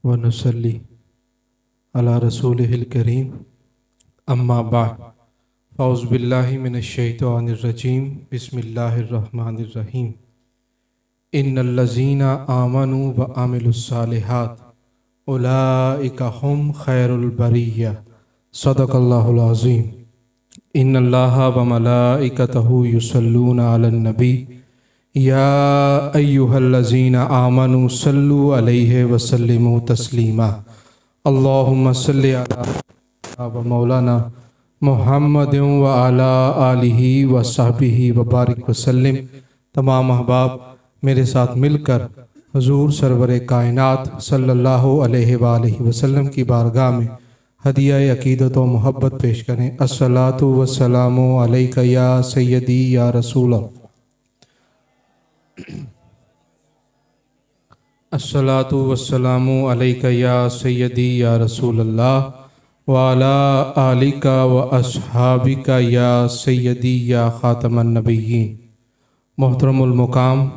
ونصلی علی رسولہ الکریم اما بعد فاعوذ باللہ من الشیطان الرجیم بسم اللہ الرحمن الرحیم ان الذین آمنوا وعملوا الصالحات اولئک هم خیر البریہ صدق اللہ العظیم ان اللہ وملائکتہ یصلون علی النبی یا ایہا الذین آمنوا صلوا علیہ وسلموا تسلیما اللہم صلی علی مولانا محمد وعلی آلہ وصحبہ وبارک وسلم۔ تمام احباب میرے ساتھ مل کر حضور سرور کائنات صلی اللہ علیہ وآلہ وسلم کی بارگاہ میں ہدیہ عقیدت و محبت پیش کریں۔ الصلاۃ والسلام علیک یا سیدی یا رسول اللہ، الصلاۃ والسلام علیک یا سیدی یا رسول اللہ وعلی آلک و اصحابک یا سیدی یا خاتم النبیین۔ محترم المقام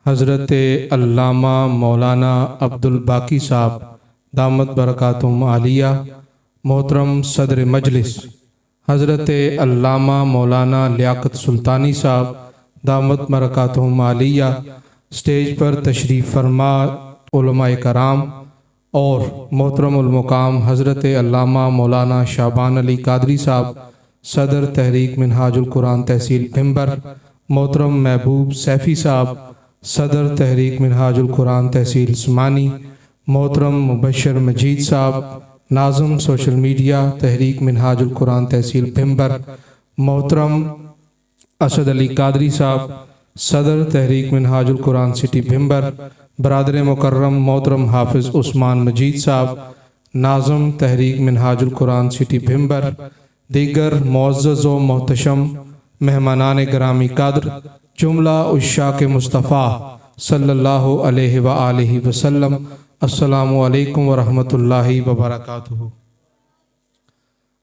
حضرت علامہ مولانا عبدالباقی صاحب دامت برکاتہم عالیہ، محترم صدر مجلس حضرت علامہ مولانا لیاقت سلطانی صاحب دامت برکاتہم عالیہ، اسٹیج پر تشریف فرما علماء کرام اور محترم المقام حضرت علامہ مولانا شعبان علی قادری صاحب صدر تحریک منہاج القرآن تحصیل بھمبر، محترم محبوب سیفی صاحب صدر تحریک منہاج القرآن تحصیل عثمانی، محترم مبشر مجید صاحب ناظم سوشل میڈیا تحریک منہاج القرآن تحصیل بھمبر، محترم اسد علی قادری صاحب صدر تحریک منہاج القرآن سٹی بھمبر، برادر مکرم محترم حافظ عثمان مجید صاحب ناظم تحریک منہاج القرآن سٹی بھمبر، دیگر معزز و محتشم مہمانان گرامی قدر، جملہ عشاق مصطفیٰ صلی اللہ علیہ وآلہ وسلم، السلام علیکم ورحمۃ اللہ وبرکاتہ۔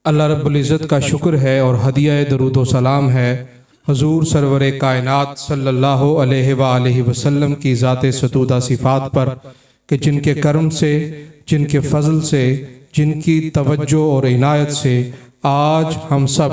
اللہ رب العزت کا شکر ہے اور ہدیہ درود و سلام ہے حضور سرور کائنات صلی اللہ علیہ وآلہ وسلم کی ذات ستودہ صفات پر کہ جن کے کرم سے، جن کے فضل سے، جن کی توجہ اور عنایت سے آج ہم سب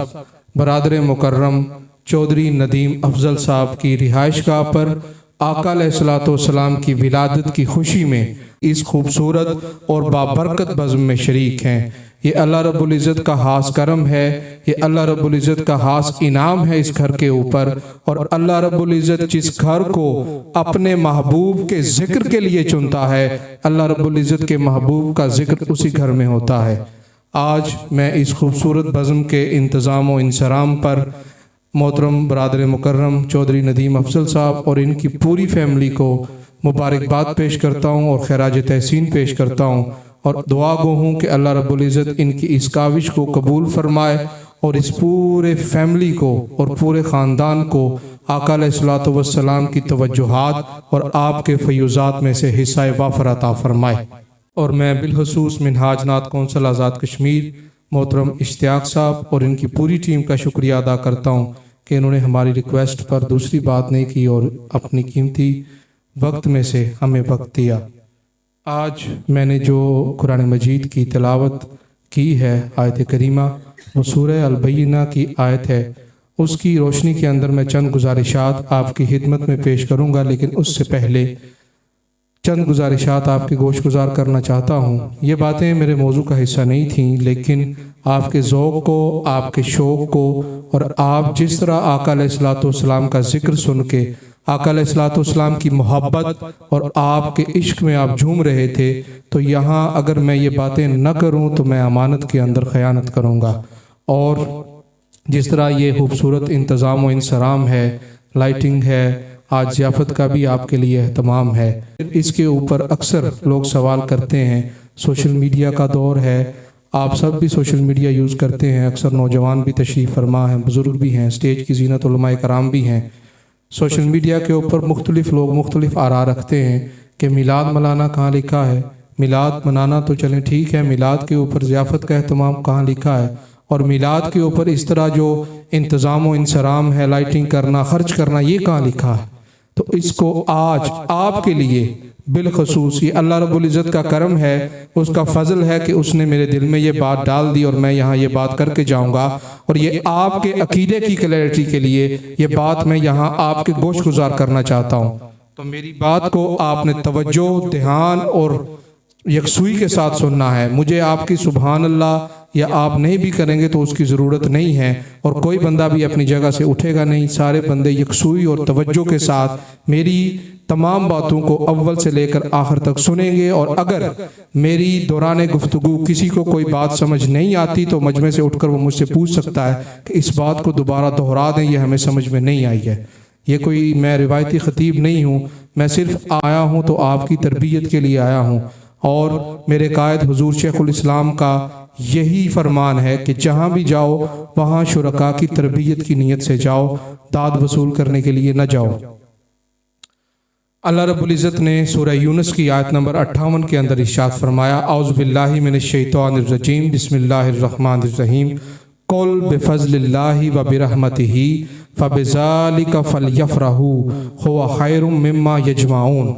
برادر مکرم چودھری ندیم افضل صاحب کی رہائش گاہ پر آقا علیہ الصلوۃ والسلام کی ولادت کی خوشی میں اس خوبصورت اور بابرکت بزم میں شریک ہیں۔ یہ اللہ رب العزت کا خاص کرم ہے، یہ اللہ رب العزت کا خاص انعام ہے اس گھر کے اوپر، اور اللہ رب العزت جس گھر کو اپنے محبوب کے ذکر کے لیے چنتا ہے، اللہ رب العزت کے محبوب کا ذکر اسی گھر میں ہوتا ہے۔ آج میں اس خوبصورت بزم کے انتظام و انصرام پر محترم برادر مکرم چودھری ندیم افضل صاحب اور ان کی پوری فیملی کو مبارکباد پیش کرتا ہوں اور خراج تحسین پیش کرتا ہوں، اور دعا گو ہوں کہ اللہ رب العزت ان کی اس کاوش کو قبول فرمائے اور اس پورے فیملی کو اور پورے خاندان کو آقا علیہ الصلوۃ والسلام کی توجہات اور آپ کے فیوزات میں سے حصہ وافر عطا فرمائے۔ اور میں بالخصوص منہاج نعت کونسل آزاد کشمیر محترم اشتیاق صاحب اور ان کی پوری ٹیم کا شکریہ ادا کرتا ہوں کہ انہوں نے ہماری ریکویسٹ پر دوسری بات نہیں کی اور اپنی قیمتی وقت میں سے ہمیں وقت دیا۔ آج میں نے جو قرآن مجید کی تلاوت کی ہے آیت کریمہ، وہ سورہ البینہ کی آیت ہے، اس کی روشنی کے اندر میں چند گزارشات آپ کی خدمت میں پیش کروں گا، لیکن اس سے پہلے چند گزارشات آپ کے گوش گزار کرنا چاہتا ہوں۔ یہ باتیں میرے موضوع کا حصہ نہیں تھیں، لیکن آپ کے ذوق کو، آپ کے شوق کو، اور آپ جس طرح آقا علیہ الصلوۃ والسلام کا ذکر سن کے آقا علیہ الصلوۃ والسلام کی محبت اور آپ کے عشق میں آپ جھوم رہے تھے، تو یہاں اگر میں یہ باتیں نہ کروں تو میں امانت کے اندر خیانت کروں گا۔ اور جس طرح یہ خوبصورت انتظام و انصرام ہے، لائٹنگ ہے، آج ضیافت کا بھی آپ کے لیے اہتمام ہے، اس کے اوپر اکثر لوگ سوال کرتے ہیں۔ سوشل میڈیا کا دور ہے، آپ سب بھی سوشل میڈیا یوز کرتے ہیں، اکثر نوجوان بھی تشریف فرما ہیں، بزرگ بھی ہیں، اسٹیج کی زینت علماء کرام بھی ہیں۔ سوشل میڈیا کے اوپر مختلف لوگ مختلف آراء رکھتے ہیں کہ میلاد منانا کہاں لکھا ہے، میلاد منانا تو چلیں ٹھیک ہے، میلاد کے اوپر ضیافت کا اہتمام کہاں لکھا ہے، اور میلاد کے اوپر اس طرح جو انتظام و انصرام ہے، لائٹنگ کرنا، خرچ کرنا، یہ کہاں لکھا ہے؟ تو اس کو آج آپ کے لیے بالخصوص یہ اللہ رب العزت کا کرم ہے، اس کا فضل ہے کہ اس نے میرے دل میں یہ بات ڈال دی اور میں یہاں یہ بات کر کے جاؤں گا، اور یہ آپ کے عقیدے کی کلیئرٹی کے لیے یہ بات میں یہاں آپ کے گوش گزار کرنا چاہتا ہوں۔ تو میری بات کو آپ نے توجہ، دھیان اور یکسوئی کے ساتھ سننا ہے۔ مجھے آپ کی سبحان اللہ یا آپ نہیں بھی کریں گے تو اس کی ضرورت نہیں ہے، اور کوئی بندہ بھی اپنی جگہ سے اٹھے گا نہیں۔ سارے بندے یکسوئی اور توجہ کے ساتھ میری تمام باتوں کو اول سے لے کر آخر تک سنیں گے، اور اگر میری دوران گفتگو کسی کو کوئی بات سمجھ نہیں آتی تو مجمع سے اٹھ کر وہ مجھ سے پوچھ سکتا ہے کہ اس بات کو دوبارہ دہرا دیں، یہ ہمیں سمجھ میں نہیں آئی ہے۔ یہ کوئی میں روایتی خطیب نہیں ہوں، میں صرف آیا ہوں تو آپ کی تربیت کے لیے آیا ہوں، اور میرے قائد حضور شیخ الاسلام کا یہی فرمان ہے کہ جہاں بھی جاؤ وہاں شرکا کی تربیت کی نیت سے جاؤ، داد وصول کرنے کے لیے نہ جاؤ۔ اللہ رب العزت نے سورہ یونس کی آیت نمبر 58 کے اندر ارشاد فرمایا، اعوذ باللہ من الشیطان الرجیم، بسم اللہ الرحمن الرحیم، قل بفضل اللہ وبرحمتہ فبذالک فلیفرحوا ھو خیر مما یجمعون۔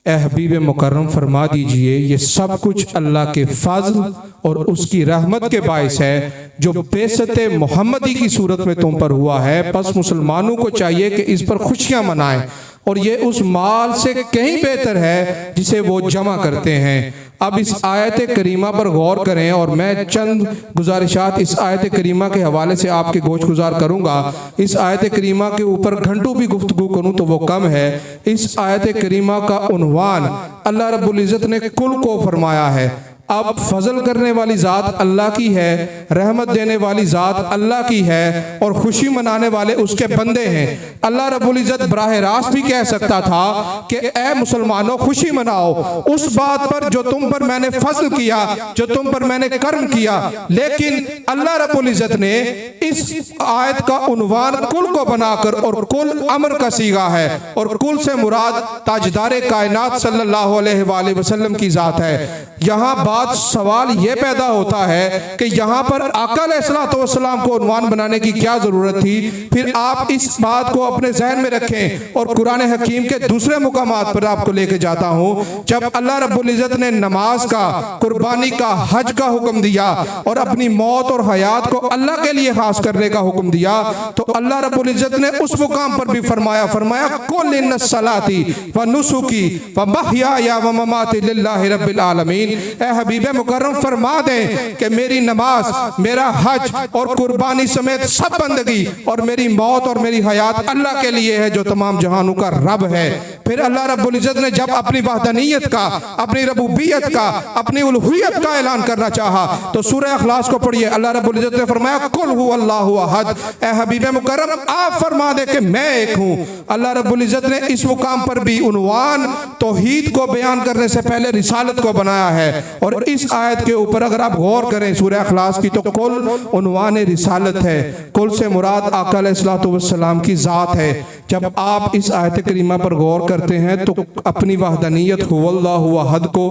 اے حبیب مکرم فرما دیجئے یہ سب کچھ اللہ کے فضل اور اس کی رحمت کے باعث ہے جو بعثت محمدی کی صورت میں تم پر ہوا ہے، پس مسلمانوں کو چاہیے کہ اس پر خوشیاں منائیں، اور یہ اس مال سے کہیں بہتر ہے جسے وہ جمع کرتے ہیں۔ اب اس آیت کریمہ پر غور کریں، اور میں چند گزارشات اس آیت کریمہ کے حوالے سے آپ کے گوش گزار کروں گا۔ اس آیت کریمہ کے اوپر گھنٹوں بھی گفتگو کروں تو وہ کم ہے۔ اس آیت کریمہ کا عنوان اللہ رب العزت نے کل کو فرمایا ہے۔ اب فضل کرنے والی ذات اللہ کی ہے، رحمت دینے والی ذات اللہ کی ہے، اور خوشی منانے والے اس کے بندے ہیں۔ اللہ رب العزت براہ راست بھی کہہ سکتا تھا کہ اے مسلمانوں خوشی مناؤ اس بات پر جو تم پر میں نے فضل کیا، جو تم پر میں نے کرم کیا، لیکن اللہ رب العزت نے اس آیت کا عنوان کل کو بنا کر، اور کل امر کا صیغہ ہے، اور کل سے مراد تاجدار کائنات صلی اللہ علیہ وآلہ وسلم کی ذات ہے۔ یہاں سوال یہ پیدا ہوتا ہے کہ یہاں پر آقا علیہ الصلوۃ والسلام کو عنوان بنانے کی کیا ضرورت تھی؟ پھر آپ اس بات کو اپنے ذہن میں رکھیں، اور قرآن حکیم کے دوسرے مقامات پر آپ کو لے کے جاتا ہوں۔ جب اللہ رب العزت نے نماز کا، قربانی کا، حج کا حکم دیا، اور اپنی موت اور حیات کو اللہ کے لیے خاص کرنے کا حکم دیا، تو اللہ رب العزت نے اس مقام پر بھی فرمایا قل ان الصلاۃ ونسکی ومحیای ومماتی للہ رب العالمین۔ اے حبیب مکرم فرما دیں کہ میری نماز، میرا حج اور قربانی سمیت سب بندگی، اور میری موت اور میری حیات اللہ کے لیے ہے جو تمام جہانوں کا رب ہے۔ پھر اللہ رب العزت نے جب اپنی وحدانیت کا، اپنی ربوبیت کا، اپنی الوہیت کا اعلان کرنا چاہا تو سورہ اخلاص کو پڑھیے۔ اللہ رب العزت نے فرمایا قل هو اللہ احد۔ اے حبیب مکرم آپ فرما دیں کہ میں ایک ہوں۔ اللہ رب العزت نے اس مقام پر بھی عنوان توحید کو بیان کرنے سے پہلے رسالت کو بنایا ہے، اور اس آیت کے اوپر اگر آپ غور کریں سورہ اخلاص کی تو کل عنوان رسالت ہے۔ کل سے مراد آقا علیہ الصلوۃ والسلام کی ذات ہے۔ جب آپ اس آیت کریمہ پر غور کرتے ہیں تو اپنی وحدانیت هو اللہ احد کو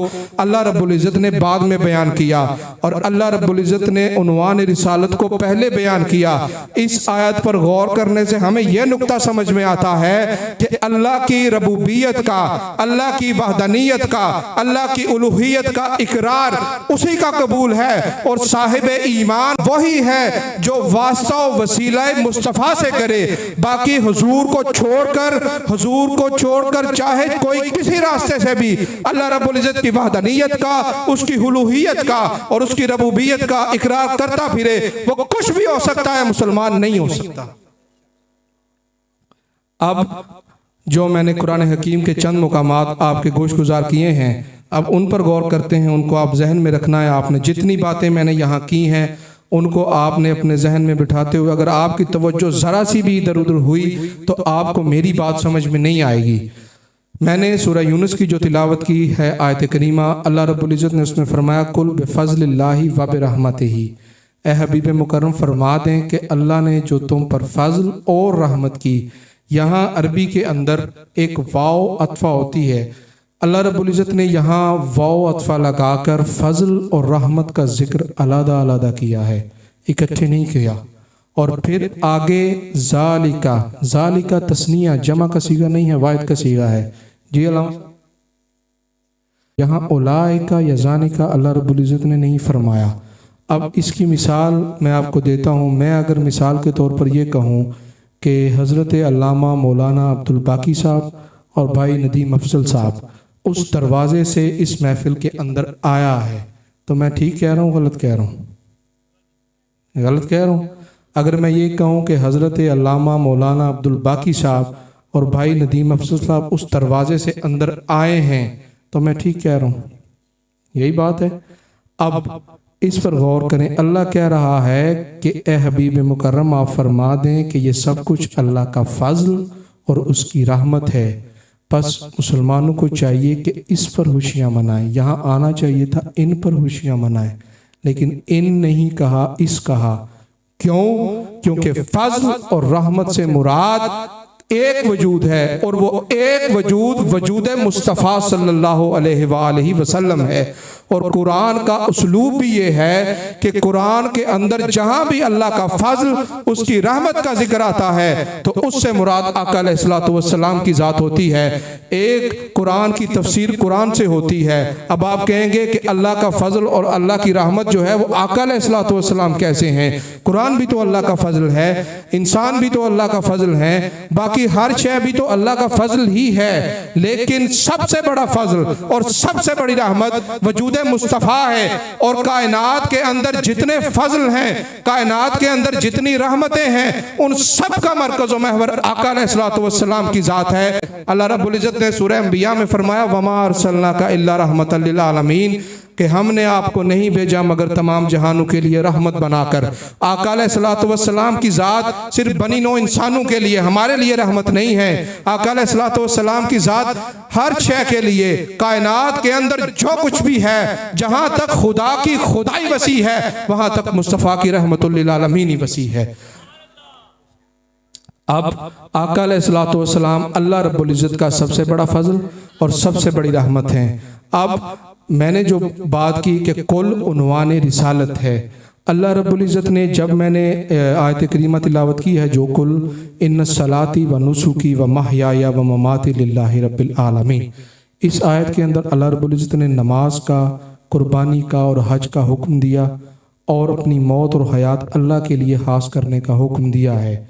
اللہ رب العزت نے بعد میں بیان کیا، اور اللہ رب العزت نے عنوان رسالت کو پہلے بیان کیا۔ اس آیت پر غور کرنے سے ہمیں یہ نقطہ سمجھ میں آتا ہے کہ اللہ کی ربوبیت کا، اللہ کی وحدانیت کا، اللہ کی الوہیت کا اقرار اسی کا قبول ہے، اور صاحب ایمان وہی ہے جو واسطہ و وسیلہ مصطفیٰ سے کرے۔ باقی حضور کو چھوڑ کر چاہے کوئی کسی راستے سے بھی اللہ رب العزت کی وحدانیت کا، اس کی الوہیت کا اور اس کی ربوبیت کا اقرار کرتا پھرے، وہ کچھ بھی ہو سکتا ہے، مسلمان نہیں ہو سکتا۔ اب جو میں نے قرآن حکیم کے چند مقامات آپ کے گوش گزار کیے ہیں، اب ان پر غور کرتے ہیں، ان کو آپ ذہن میں رکھنا ہے۔ آپ نے جتنی باتیں میں نے یہاں کی ہیں ان کو آپ نے اپنے ذہن میں بٹھاتے ہوئے، اگر آپ کی توجہ ذرا سی بھی ادھر ادھر ہوئی تو آپ کو میری بات سمجھ میں نہیں آئے گی۔ میں نے سورہ یونس کی جو تلاوت کی ہے آیت کریمہ، اللہ رب العزت نے اس میں فرمایا قل بفضل اللہ وبرحمتہ۔ اے حبیب مکرم فرما دیں کہ اللہ نے جو تم پر فضل اور رحمت کی، یہاں عربی کے اندر ایک واو عطفہ ہوتی ہے۔ اللہ رب العزت نے یہاں واو عطفہ لگا کر فضل اور رحمت کا ذکر علیحدہ علیحدہ کیا ہے، اکٹھے نہیں کیا۔ اور پھر آگے ذالکہ تثنیہ جمع کا صیغہ نہیں ہے، واحد کا صیغہ ہے۔ جی علامہ یہاں اولائکا یا ذالکا اللہ رب العزت نے نہیں فرمایا۔ اب اس کی مثال میں آپ کو دیتا ہوں۔ میں اگر مثال کے طور پر یہ کہوں کہ حضرت علامہ مولانا عبد الباقی صاحب اور بھائی ندیم افضل صاحب اس دروازے سے اس محفل کے اندر آیا ہے، تو میں ٹھیک کہہ رہا ہوں غلط کہہ رہا ہوں؟ غلط کہہ رہا ہوں۔ اگر میں یہ کہوں کہ حضرت علامہ مولانا عبد الباقی صاحب اور بھائی ندیم افضل صاحب اس دروازے سے اندر آئے ہیں تو میں ٹھیک کہہ رہا ہوں؟ یہی بات ہے۔ اب اس پر غور کریں۔ اللہ کہہ رہا ہے کہ اے حبیب مکرم آپ فرما دیں کہ یہ سب کچھ اللہ کا فضل اور اس کی رحمت ہے، پس مسلمانوں کو چاہیے کہ اس پر خوشیاں منائیں۔ یہاں آنا چاہیے تھا ان پر خوشیاں منائیں، لیکن ان نہیں کہا، اس کہا۔ کیوں؟ کیونکہ فضل اور رحمت سے مراد ایک وجود ہے، اور وہ ایک وجود مصطفیٰ صلی اللہ علیہ وآلہ وسلم ہے۔ اور قرآن کا اسلوب بھی یہ ہے کہ قرآن کے اندر جہاں بھی اللہ کا فضل، اس کی رحمت کا ذکر آتا ہے تو اس سے مراد آقا علیہ الصلوۃ والسلام کی ذات ہوتی ہے۔ ایک قرآن کی تفسیر قرآن سے ہوتی ہے۔ اب آپ کہیں گے کہ اللہ کا فضل اور اللہ کی رحمت جو ہے وہ آقا علیہ الصلوۃ والسلام کیسے ہیں؟ قرآن بھی تو اللہ کا فضل ہے، انسان بھی تو اللہ کا فضل ہے، باقی ہر شے بھی تو اللہ کا فضل ہی ہے، لیکن سب سے بڑا فضل اور سب سے بڑی رحمت وجود مصطفیٰ ہے۔ اور کائنات کے اندر جتنے فضل ہیں، کائنات کے اندر جتنی رحمتیں ہیں، ان سب کا مرکز و محور آقا علیہ الصلوۃ والسلام کی ذات ہے۔ اللہ رب العزت نے سورہ انبیاء میں فرمایا وَمَا أَرْسَلْنَاكَ إِلَّا رَحْمَةً لِلْعَالَمِينَ، کہ ہم نے آپ کو نہیں بھیجا مگر تمام جہانوں کے لیے رحمت بنا کر۔ آقا علیہ الصلوۃ والسلام کی ذات صرف بنی نوع انسانوں کے لیے، ہمارے لیے رحمت نہیں ہے۔ آقا علیہ الصلوۃ والسلام کی ذات ہر شے کے لیے، کائنات کے اندر جو کچھ بھی ہے، جہاں تک خدا کی خدائی وسیع ہے وہاں تک مصطفیٰ کی رحمت للعالمین وسیع ہے۔ اب آقا علیہ الصلوۃ والسلام اللہ رب العزت کا سب سے بڑا فضل اور سب سے بڑی رحمت ہے۔ اب میں نے جو بات کی کہ کل عنوان رسالت ہے، اللہ رب العزت نے جب میں نے آیت کریمہ تلاوت کی ہے جو کل ان صلاتی و نسکی و محیایا و مماتی للہ رب العالمین، اس آیت کے اندر اللہ رب العزت نے نماز کا، قربانی کا اور حج کا حکم دیا، اور اپنی موت اور حیات اللہ کے لیے خاص کرنے کا حکم دیا ہے۔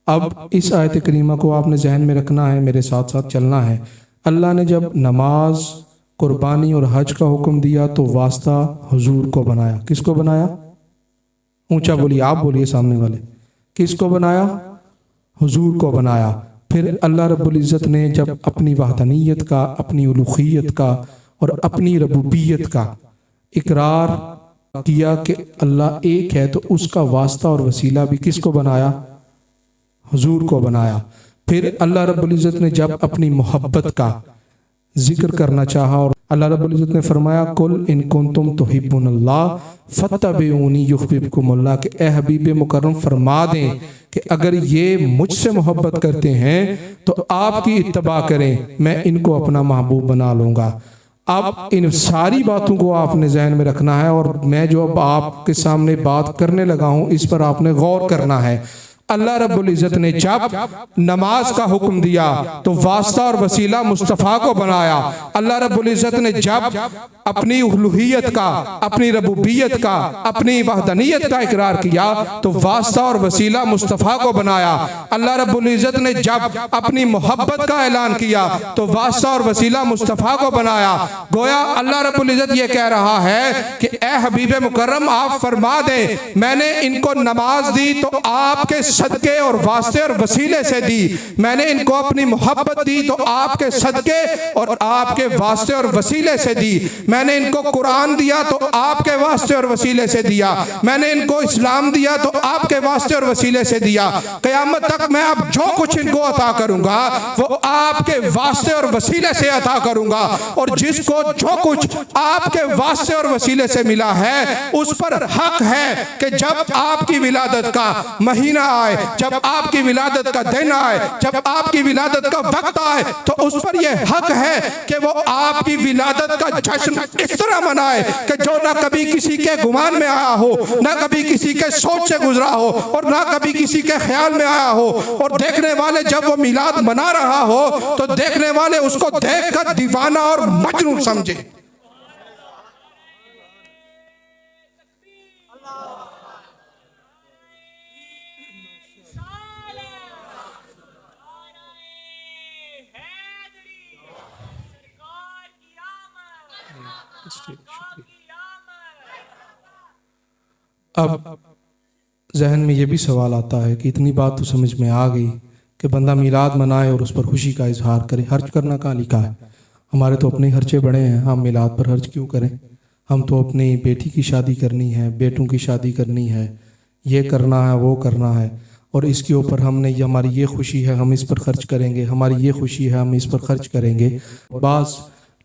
اب اس آیت کریمہ کو آپ نے ذہن میں رکھنا ہے، میرے ساتھ ساتھ چلنا ہے۔ اللہ نے جب نماز، قربانی اور حج کا حکم دیا تو واسطہ حضور کو بنایا۔ کس کو بنایا؟ اونچا بولیے، آپ بولیے سامنے والے، کس کو بنایا؟ حضور کو بنایا۔ پھر اللہ رب العزت نے جب اپنی وحدانیت کا، اپنی الوہیت کا اور اپنی ربوبیت کا اقرار کیا کہ اللہ ایک ہے، تو اس کا واسطہ اور وسیلہ بھی کس کو بنایا؟ حضور کو بنایا۔ پھر اللہ رب العزت نے جب اپنی محبت کا ذکر کرنا چاہا، اور اللہ رب العزت نے فرمایا قل ان کنتم تحبون اللہ فاتبعونی یحببکم اللہ، کہ اے حبیب مکرم فرما دیں کہ اگر یہ مجھ سے محبت کرتے ہیں تو آپ کی اتباع کریں، میں ان کو اپنا محبوب بنا لوں گا۔ اب ان ساری باتوں کو آپ نے ذہن میں رکھنا ہے، اور میں جو اب آپ کے سامنے بات کرنے لگا ہوں اس پر آپ نے غور کرنا ہے۔ اللہ رب العزت نے جب نماز کا حکم دیا تو واسطہ اور وسیلہ مصطفیٰ کو بنایا۔ اللہ رب العزت نے جب اپنی الوہیت کا، اپنی ربوبیت کا، اپنی وحدانیت کا اقرار کیا تو واسطہ اور وسیلہ مصطفیٰ کو بنایا۔ اللہ رب العزت نے جب اپنی محبت کا اعلان کیا تو واسطہ اور وسیلہ مصطفیٰ کو بنایا۔ گویا اللہ رب العزت یہ کہہ رہا ہے کہ اے حبیب مکرم آپ فرما دیں میں نے ان کو نماز دی تو آپ کے صدقے اور واسطے اور وسیلے سے دی، میں نے ان کو اپنی محبت دی تو آپ کے صدقے اور آپ کے واسطے اور وسیلے سے دی، میں نے ان کو قرآن دیا تو آپ کے واسطے اور وسیلے سے دیا، میں نے ان کو اسلام دیا تو آپ کے واسطے اور وسیلے سے دیا۔ قیامت تک میں اب جو کچھ ان کو عطا کروں گا وہ آپ کے واسطے اور وسیلے سے عطا کروں گا، اور جس کو جو کچھ آپ کے واسطے اور وسیلے سے ملا ہے اس پر حق ہے کہ جب آپ کی ولادت کا مہینہ آئے، جب آپ کی ولادت کا دن آئے، جب آپ کی ولادت کا وقت آئے تو اس پر یہ حق ہے کہ وہ آپ کی ولادت کا جشن اس طرح منائے کہ جو نہ کبھی کسی کے گمان میں آیا ہو، نہ کبھی کسی کے سوچ سے گزرا ہو، اور نہ کبھی کسی کے خیال میں آیا ہو، اور دیکھنے والے جب وہ میلاد منا رہا ہو تو دیکھنے والے اس کو دیکھ کر دیوانہ اور مجنون سمجھے۔ اب ذہن میں یہ بھی سوال آتا ہے کہ اتنی بات تو سمجھ میں آ گئی کہ بندہ میلاد منائے اور اس پر خوشی کا اظہار کرے، خرچ کرنا کہاں لکھا ہے؟ ہمارے تو اپنے خرچے بڑے ہیں، ہم میلاد پر خرچ کیوں کریں؟ ہم تو اپنی بیٹی کی شادی کرنی ہے، بیٹوں کی شادی کرنی ہے، یہ کرنا ہے وہ کرنا ہے، اور اس کے اوپر ہم نے یہ ہماری یہ خوشی ہے ہم اس پر خرچ کریں گے، ہماری یہ خوشی ہے ہم اس پر خرچ کریں گے۔ بعض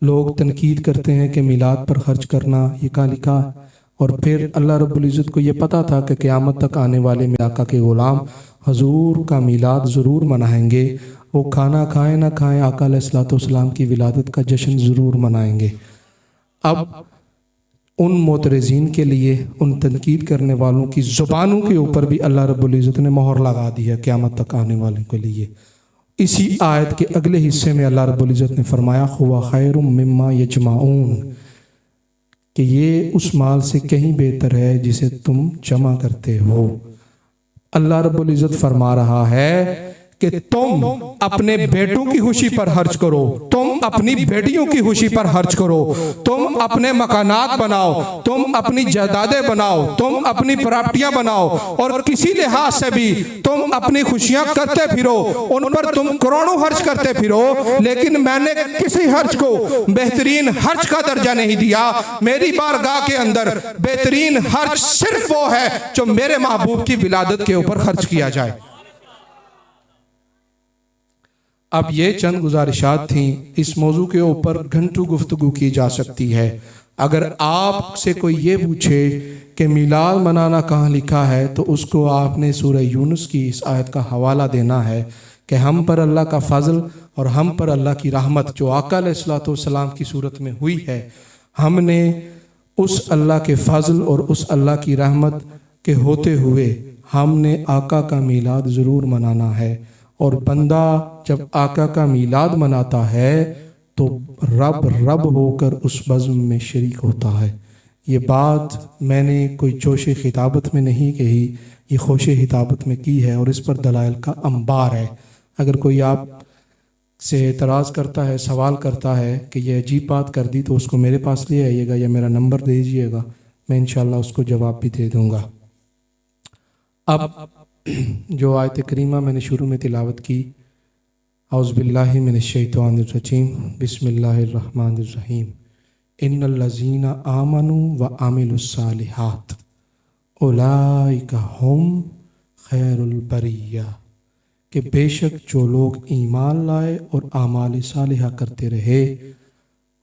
لوگ تنقید کرتے ہیں کہ میلاد پر خرچ کرنا یہ کہاں لکھا ہے؟ اور پھر اللہ رب العزت کو یہ پتہ تھا کہ قیامت تک آنے والے آقا کے غلام حضور کا میلاد ضرور منائیں گے، وہ کھانا کھائیں نہ کھائیں آقا علیہ الصلوۃ والسلام کی ولادت کا جشن ضرور منائیں گے۔ اب ان معترضین کے لیے، ان تنقید کرنے والوں کی زبانوں کے اوپر بھی اللہ رب العزت نے مہر لگا دی ہے قیامت تک آنے والوں کے لیے۔ اسی آیت کے اگلے حصے میں اللہ رب العزت نے فرمایا خُوَ خَيْرٌ مِّمَّا يَجْمَعُونَ، کہ یہ اس مال سے کہیں بہتر ہے جسے تم جمع کرتے ہو۔ اللہ رب العزت فرما رہا ہے کہ تم اپنے بیٹوں کی خوشی پر خرچ کرو، تم اپنی بیٹیوں کی خوشی پر خرچ کرو، تم اپنے مکانات بناؤ، تم اپنی جائیدادیں بناؤ، تم اپنی پراپرٹیاں بناؤ، اور کسی لحاظ سے بھی تم اپنی خوشیاں کرتے پھرو، ان پر تم کروڑوں خرچ کرتے پھرو، لیکن میں نے کسی خرچ کو بہترین خرچ کا درجہ نہیں دیا۔ میری بارگاہ کے اندر بہترین خرچ صرف وہ ہے جو میرے محبوب کی ولادت کے اوپر خرچ کیا جائے۔ اب یہ چند گزارشات تھیں، اس موضوع کے اوپر گھنٹوں گفتگو کی جا سکتی ہے۔ اگر آپ سے کوئی یہ پوچھے کہ میلاد منانا کہاں لکھا ہے تو اس کو آپ نے سورہ یونس کی اس آیت کا حوالہ دینا ہے کہ ہم پر اللہ کا فضل اور ہم پر اللہ کی رحمت جو آقا علیہ الصلوۃ والسلام کی صورت میں ہوئی ہے، ہم نے اس اللہ کے فضل اور اس اللہ کی رحمت کے ہوتے ہوئے ہم نے آقا کا میلاد ضرور منانا ہے۔ اور بندہ جب آقا کا میلاد مناتا ہے تو رب ہو کر اس بزم میں شریک ہوتا ہے۔ یہ بات میں نے کوئی جوش خطابت میں نہیں کہی، یہ خوش خطابت میں کی ہے، اور اس پر دلائل کا انبار ہے۔ اگر کوئی آپ سے اعتراض کرتا ہے، سوال کرتا ہے کہ یہ عجیب بات کر دی، تو اس کو میرے پاس لے آئیے گا یا میرا نمبر دے دیجیے گا، میں انشاءاللہ اس کو جواب بھی دے دوں گا۔ اب جو آیت کریمہ میں نے شروع میں تلاوت کی، اعوذ باللہ من الشیطان الرجیم، بسم اللہ الرحمن الرحیم، ان الذین آمنوا وعملوا الصالحات اولئک هم خیر البریہ، کہ بے شک جو لوگ ایمان لائے اور اعمال صالحہ کرتے رہے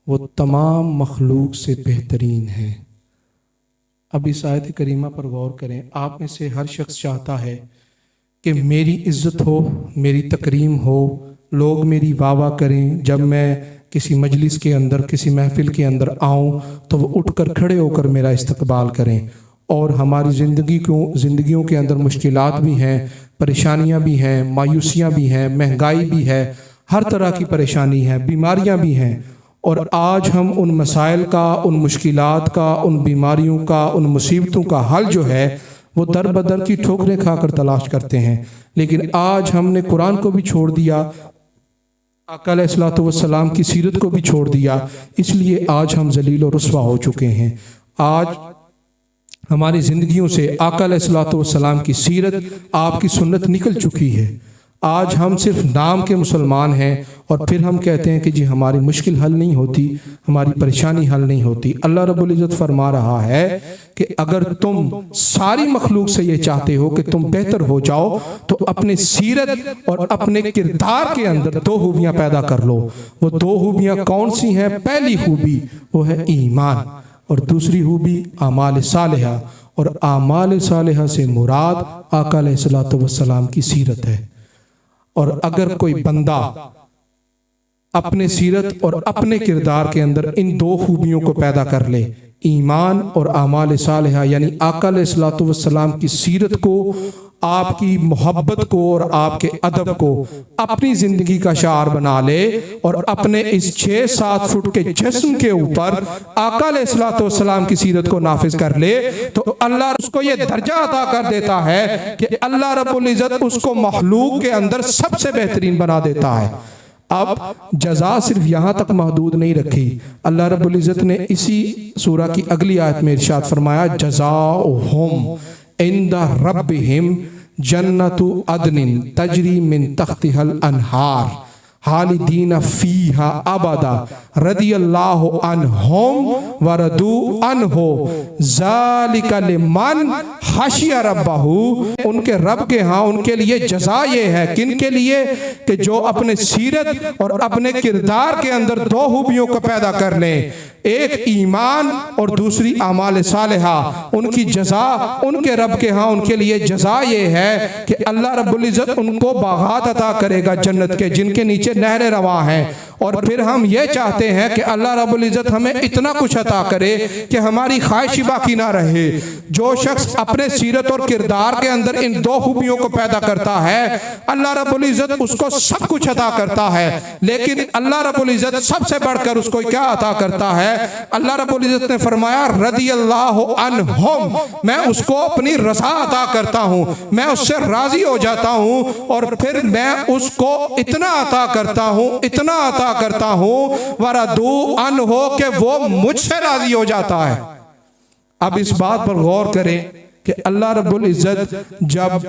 وہ تمام مخلوق سے بہترین ہیں۔ اب اس آیت کریمہ پر غور کریں۔ آپ میں سے ہر شخص چاہتا ہے کہ میری عزت ہو، میری تکریم ہو، لوگ میری واہ واہ کریں، جب میں کسی مجلس کے اندر، کسی محفل کے اندر آؤں تو وہ اٹھ کر کھڑے ہو کر میرا استقبال کریں۔ اور ہماری زندگیوں کے اندر مشکلات بھی ہیں، پریشانیاں بھی ہیں، مایوسیاں بھی ہیں، مہنگائی بھی ہے، ہر طرح کی پریشانی ہے، بیماریاں بھی ہیں، اور آج ہم ان مسائل کا، ان مشکلات کا، ان بیماریوں کا، ان مصیبتوں کا حل جو ہے وہ در بدر کی ٹھوکریں کھا کر تلاش کرتے ہیں۔ لیکن آج ہم نے قرآن کو بھی چھوڑ دیا، آقا علیہ الصلوۃ والسلام کی سیرت کو بھی چھوڑ دیا، اس لیے آج ہم ذلیل و رسوا ہو چکے ہیں۔ آج ہماری زندگیوں سے آقا علیہ الصلوۃ والسلام کی سیرت، آپ کی سنت نکل چکی ہے۔ آج ہم صرف نام کے مسلمان ہیں، اور پھر ہم کہتے ہیں کہ جی ہماری مشکل حل نہیں ہوتی، ہماری پریشانی حل نہیں ہوتی۔ اللہ رب العزت فرما رہا ہے کہ اگر تم ساری مخلوق سے یہ چاہتے ہو کہ تم بہتر ہو جاؤ تو اپنے سیرت اور اپنے کردار کے اندر دو خوبیاں پیدا کر لو۔ وہ دو خوبیاں کون سی ہیں؟ پہلی خوبی وہ ہے ایمان، اور دوسری خوبی اعمال صالحہ، اور اعمال صالحہ سے مراد آقا علیہ الصلوۃ والسلام کی سیرت ہے۔ اور اگر کوئی بندہ اپنے سیرت اور اپنے کردار کے اندر ان دو خوبیوں کو پیدا کر لے، ایمان اور اعمال صالحہ، یعنی آقا علیہ الصلوۃ والسلام کی سیرت کو، آپ کی محبت کو اور آپ کے ادب کو اپنی زندگی کا شعار بنا لے، اور اپنے اس 6-7 فٹ کے جسم کے اوپر آقا علیہ الصلوۃ والسلام کی سیرت کو نافذ کر لے، تو اللہ اس کو یہ درجہ عطا کر دیتا ہے کہ اللہ رب العزت اس کو مخلوق کے اندر سب سے بہترین بنا دیتا ہے۔ اب جزا صرف یہاں تک محدود نہیں رکھی، اللہ رب العزت نے اسی سورہ کی اگلی آیت میں ارشاد فرمایا جزاؤہم عند ربہم جنت عدن تجری من تحتہا الانہار خالدین فیہا ابدا رضی اللہ عنہم ورضوا عنہ ذالک لمن خشی ربہ، ان کے رب کے ہاں ان کے لیے جزا یہ ہے، کن کے لیے؟ کہ جو اپنے سیرت اور اپنے کردار کے اندر دو خوبیوں کو پیدا کر لیں، ایک ایمان اور دوسری اعمال صالحہ، ان کی جزا ان کے رب کے ہاں ان کے لیے جزا یہ ہے کہ اللہ رب العزت ان کو باغات عطا کرے گا جنت کے، جن کے نیچے نہریں رواں ہیں۔ اور پھر ہم یہ چاہتے ہیں کہ اللہ رب العزت ہمیں اتنا کچھ عطا کرے کہ ہماری خواہش باقی نہ رہے۔ جو شخص اپنے سیرت اور کردار کے اندر ان دو خوبیوں کو پیدا کرتا ہے، اللہ رب العزت اس کو سب کچھ عطا کرتا ہے، لیکن اللہ رب العزت سب سے بڑھ کر اس کو کیا عطا کرتا ہے؟ اللہ رب العزت نے فرمایا رضی اللہ عنہم، میں اس کو اپنی رضا عطا کرتا ہوں، میں اس سے راضی ہو جاتا ہوں، اور پھر میں اس کو اتنا عطا کرتا ہوں، اتنا عطا کرتا ہوں وَرَضُوا عَنْهُ کہ وہ مجھ سے راضی ہو جاتا ہے۔ اب اس بات پر غور کریں کہ اللہ رب العزت جب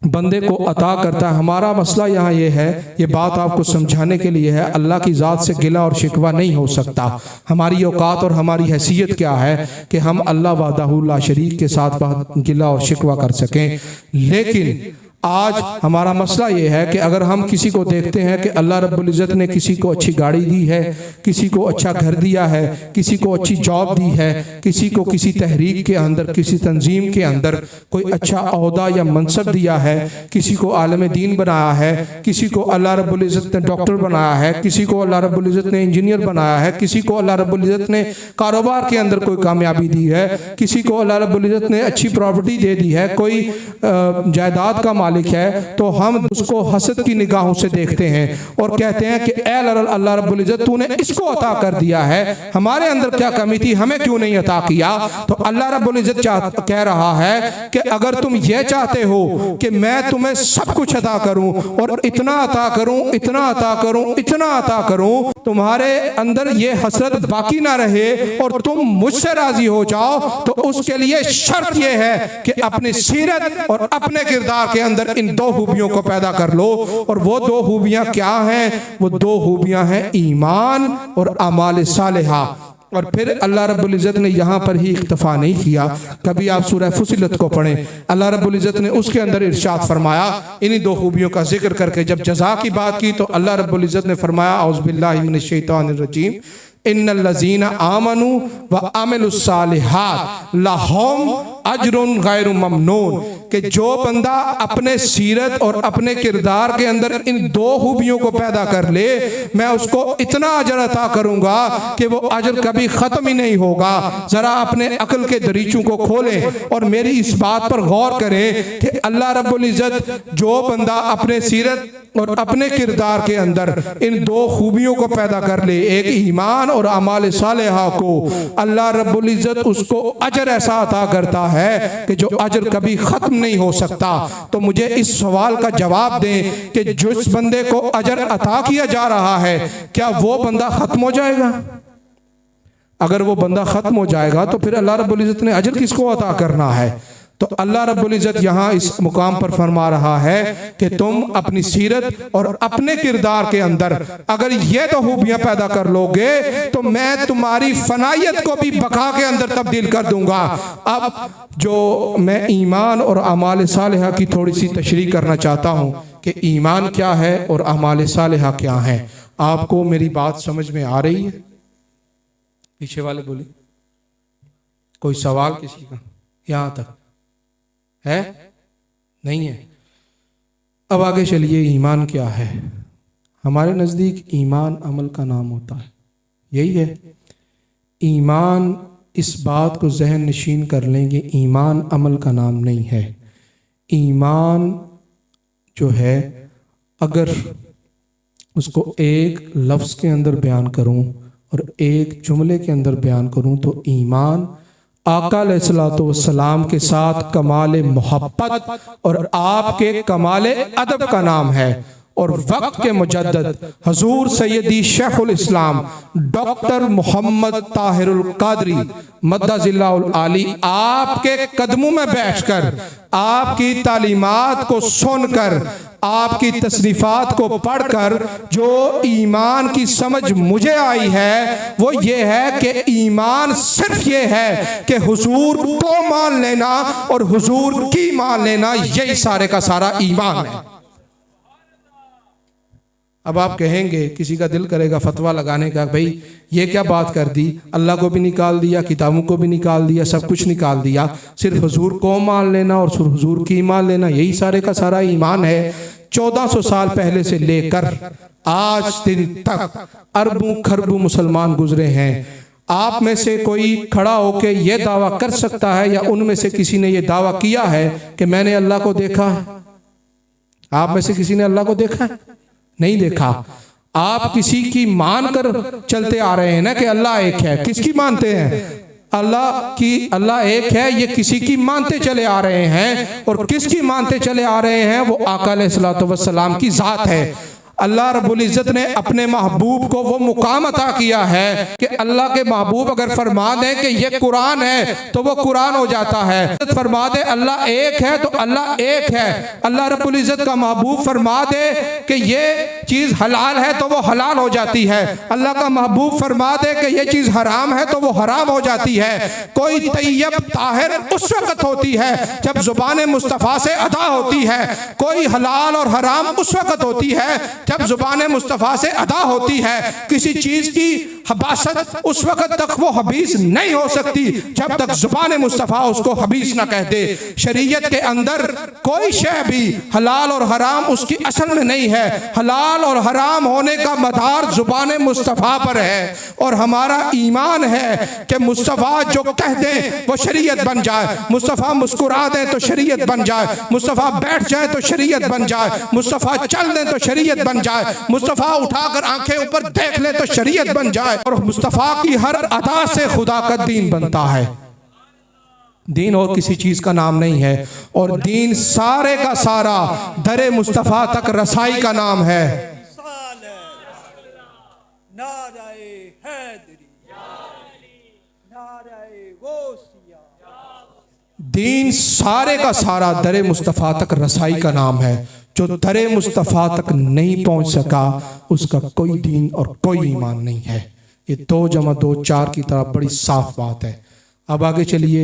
بندے کو عطا کرتا ہے، ہمارا مسئلہ یہاں یہ ہے، یہ بات آپ کو سمجھانے کے لیے ہے، اللہ کی ذات سے گلہ اور شکوہ نہیں ہو سکتا۔ ہماری اوقات اور ہماری حیثیت کیا ہے کہ ہم اللہ وحدہ لا شریک کے ساتھ گلہ اور شکوہ کر سکیں، لیکن آج ہمارا مسئلہ یہ ہے کہ اگر ہم کسی کو دیکھتے ہیں کہ اللہ رب العزت نے کسی کو اچھی گاڑی دی ہے، کسی کو اچھا گھر دیا ہے، کسی کو اچھی جاب دی ہے، کسی کو کسی تحریک کے اندر، کسی تنظیم کے اندر کوئی اچھا عہدہ یا منصب دیا ہے، کسی کو عالم دین بنایا ہے، کسی کو اللہ رب العزت نے ڈاکٹر بنایا ہے، کسی کو اللہ رب العزت نے انجینئر بنایا ہے، کسی کو اللہ رب العزت نے کاروبار کے اندر کوئی کامیابی دی ہے، کسی کو اللہ رب العزت نے اچھی پراپرٹی دے دی ہے، کوئی جائیداد کا مالک ہے، تو ہم اس کو حسد کی نگاہوں سے دیکھتے ہیں اور کہتے ہیں کہ اے اللہ رب العزت تو نے اس کو عطا کر دیا ہے، ہمارے اندر کیا کمی تھی، ہمیں کیوں نہیں عطا کیا؟ تو اللہ رب العزت کہہ رہا ہے کہ اگر تم یہ چاہتے ہو کہ میں تمہیں سب کچھ عطا کروں اور اتنا عطا کروں، اتنا عطا کروں، اتنا عطا کروں، تمہارے اندر یہ حسرت باقی نہ رہے اور تم مجھ سے راضی ہو جاؤ، تو اس کے لیے شرط یہ ہے کہ اپنی سیرت اور اپنے کردار کے اندر ان دو خوبیوں کو پیدا کر لو۔ اور وہ دو خوبیاں کیا ہیں؟ وہ دو خوبیاں ہیں ایمان اور اعمال صالحہ۔ اور پھر اللہ رب العزت نے یہاں پر ہی اکتفا نہیں کیا، کبھی آپ سورہ فصلت کو پڑھیں، اللہ رب العزت نے اس کے اندر ارشاد فرمایا انہی دو خوبیوں کا ذکر کر کے جب جزا کی بات کی تو اللہ رب العزت نے فرمایا اعوذ باللہ من الشیطان الرجیم ان الذین آمنوا وعملوا الصالحات لہم اجر غیر ممنون، کہ جو بندہ اپنے سیرت اور اپنے کردار کے اندر ان دو خوبیوں کو پیدا کر لے، میں اس کو اتنا اجر عطا کروں گا کہ وہ اجر کبھی ختم ہی نہیں ہوگا۔ ذرا اپنے عقل کے دریچوں کو کھولیں اور میری اس بات پر غور کریں کہ اللہ رب العزت جو بندہ اپنے سیرت اور اپنے کردار کے اندر ان دو خوبیوں کو پیدا کر لے، ایک ایمان اور اعمال صالحہ کو، اللہ رب العزت اس کو اجر ایسا عطا کرتا ہے کہ جو اجر کبھی ختم نہیں ہو سکتا۔ تو مجھے اس سوال کا جواب دیں کہ جس بندے کو اجر عطا کیا جا رہا ہے کیا وہ بندہ ختم ہو جائے گا؟ اگر وہ بندہ ختم ہو جائے گا تو پھر اللہ رب العزت نے اجر کس کو عطا کرنا ہے؟ تو اللہ رب العزت یہاں اس مقام پر فرما رہا ہے کہ تم اپنی سیرت اور اپنے کردار کے اندر اگر یہ دو خوبیاں پیدا کر لو گے تو میں تمہاری فنائیت کو بھی بقا کے اندر تبدیل کر دوں گا۔ اب جو میں ایمان اور اعمال صالحہ کی تھوڑی سی تشریح کرنا چاہتا ہوں کہ ایمان کیا ہے اور اعمال صالحہ کیا ہے۔ آپ کو میری بات سمجھ میں آ رہی ہے؟ پیچھے والے بولے کوئی سوال کسی کا یہاں تک ہے؟ نہیں ہے؟ اب آگے چلیے، ایمان کیا ہے؟ ہمارے نزدیک ایمان عمل کا نام ہوتا ہے، یہی ہے ایمان۔ اس بات کو ذہن نشین کر لیں گے، ایمان عمل کا نام نہیں ہے۔ ایمان جو ہے اگر اس کو ایک لفظ کے اندر بیان کروں اور ایک جملے کے اندر بیان کروں تو ایمان آقا علیہ السلام کے ساتھ کمال محبت اور آپ کے کمال ادب کا نام ہے۔ اور وقت کے مجدد حضور سیدی شیخ الاسلام ڈاکٹر محمد طاہر القادری مدظ اللہ العالی آپ کے قدموں میں بیٹھ کر آپ کی تعلیمات کو سن کر آپ کی تصنیفات کو پڑھ کر جو ایمان کی سمجھ مجھے آئی ہے وہ یہ ہے کہ ایمان صرف یہ ہے کہ حضور کو مان لینا اور حضور کی مان لینا، یہی سارے کا سارا ایمان ہے۔ اب آپ کہیں گے، کسی کا دل کرے گا فتویٰ لگانے کا، بھئی یہ کیا بات کر دی، اللہ کو بھی نکال دیا، کتابوں کو بھی نکال دیا، سب کچھ نکال دیا، صرف حضور کو مان لینا اور صرف حضور کی مان لینا یہی سارے کا سارا ایمان ہے۔ 1400 سال پہلے سے لے کر آج دن تک اربوں کھربوں مسلمان گزرے ہیں۔ آپ میں سے کوئی کھڑا ہو کے یہ دعویٰ کر سکتا ہے یا ان میں سے کسی نے یہ دعویٰ کیا ہے کہ میں نے اللہ کو دیکھا ہے؟ آپ میں سے کسی نے اللہ کو دیکھا ہے؟ نہیں دیکھا۔ آپ کسی کی مان کر چلتے آ رہے ہیں نا کہ اللہ ایک ہے۔ کس کی مانتے ہیں؟ اللہ ایک ہے، یہ کسی کی مانتے چلے آ رہے ہیں، اور کس کی مانتے چلے آ رہے ہیں؟ وہ آقا علیہ الصلوۃ والسلام کی ذات ہے۔ اللہ رب العزت نے اپنے محبوب کو وہ مقام عطا کیا ہے کہ اللہ کے محبوب اگر فرما دیں کہ یہ قرآن ہے تو وہ قرآن ہو جاتا ہے، فرما دے اللہ ایک ہے تو اللہ ایک ہے۔ اللہ رب العزت کا محبوب فرما دے کہ یہ چیز حلال ہے تو وہ حلال ہو جاتی ہے۔ اللہ کا محبوب فرما دے کہ یہ چیز حرام ہے تو وہ حرام ہو جاتی ہے۔ کوئی طیب طاہر اس وقت ہوتی ہے جب زبان مصطفیٰ سے ادا ہوتی ہے، کوئی حلال اور حرام اس وقت ہوتی ہے جب زبان مصطفیٰ سے ادا ہوتی ہے۔ کسی چیز کی حباست اس وقت تک وہ حبیث نہیں ہو سکتی جب تک زبان مصطفیٰ اس کو حبیث نہ کہہ دے۔ شریعت کے اندر کوئی شے بھی حلال اور حرام اس کی اصل میں نہیں ہے۔ حلال اور حرام ہونے کا مدار زبان مصطفیٰ پر ہے، اور ہمارا ایمان ہے کہ مصطفیٰ جو کہہ دیں وہ شریعت بن جائے، مصطفیٰ مسکرا دیں تو شریعت بن جائے، مصطفیٰ بیٹھ جائے تو شریعت بن جائے، مصطفیٰ چل دیں تو شریعت بن جائے، مصطفیٰ اٹھا کر آنکھیں اوپر دیکھ لیں تو شریعت بن جائے، اور مصطفیٰ کی ہر ادا سے خدا کا دین بنتا ہے۔ دین اور کسی چیز کا نام نہیں ہے، اور دین سارے کا سارا در مصطفیٰ تک رسائی کا نام ہے۔ نعرہ حیدری، نعرہ غوثیہ۔ دین سارے کا سارا در مصطفیٰ تک رسائی کا نام ہے۔ جو در مصطفیٰ تک نہیں پہنچ سکا اس کا کوئی دین اور کوئی ایمان نہیں ہے۔ یہ 2 + 2 4 کی طرح بڑی صاف بات ہے۔ اب آگے چلیے۔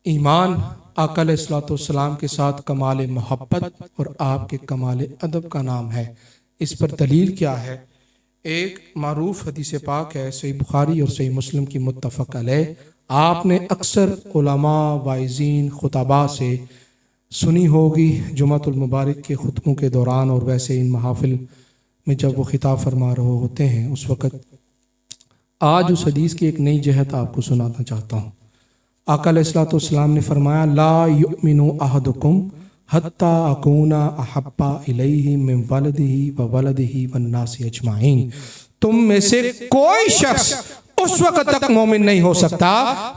ایمان آقا علیہ الصلوۃ والسلام کے ساتھ کمال محبت اور آپ کے کمال ادب کا نام ہے۔ اس پر دلیل کیا ہے؟ ایک معروف حدیث پاک ہے، صحیح بخاری اور صحیح مسلم کی متفق علیہ۔ آپ نے اکثر علماء، واعظین، خطباء سے سنی ہوگی جمعۃ المبارک کے خطبوں کے دوران، اور ویسے ان محافل میں جب وہ خطاب فرما رہے ہوتے ہیں اس وقت۔ آج اس حدیث کی ایک نئی جہت آپ کو سنانا چاہتا ہوں۔ آقا علیہ الصلوۃ والسلام نے فرمایا، لا یؤمن احدکم حتی اکون احب الیہ من ولدہ وولدہ والناس اجمعین۔ تم میں سے کوئی شخص اس وقت تک مومن نہیں ہو سکتا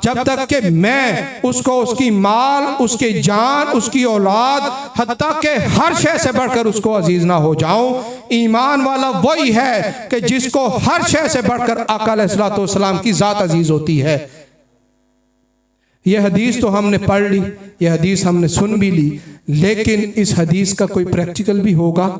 جب تک کہ میں اس کو اس کی مال، اس کی جان، اس کی اولاد، حتیٰ کہ ہر شے سے بڑھ کر اس کو عزیز نہ ہو جاؤں۔ ایمان والا وہی ہے کہ جس کو ہر شے سے بڑھ کر آقا علیہ الصلوۃ والسلام کی ذات عزیز ہوتی ہے۔ یہ حدیث تو ہم نے پڑھ لی، یہ حدیث ہم نے سن بھی لی، لیکن اس حدیث کا کوئی پریکٹیکل بھی ہوگا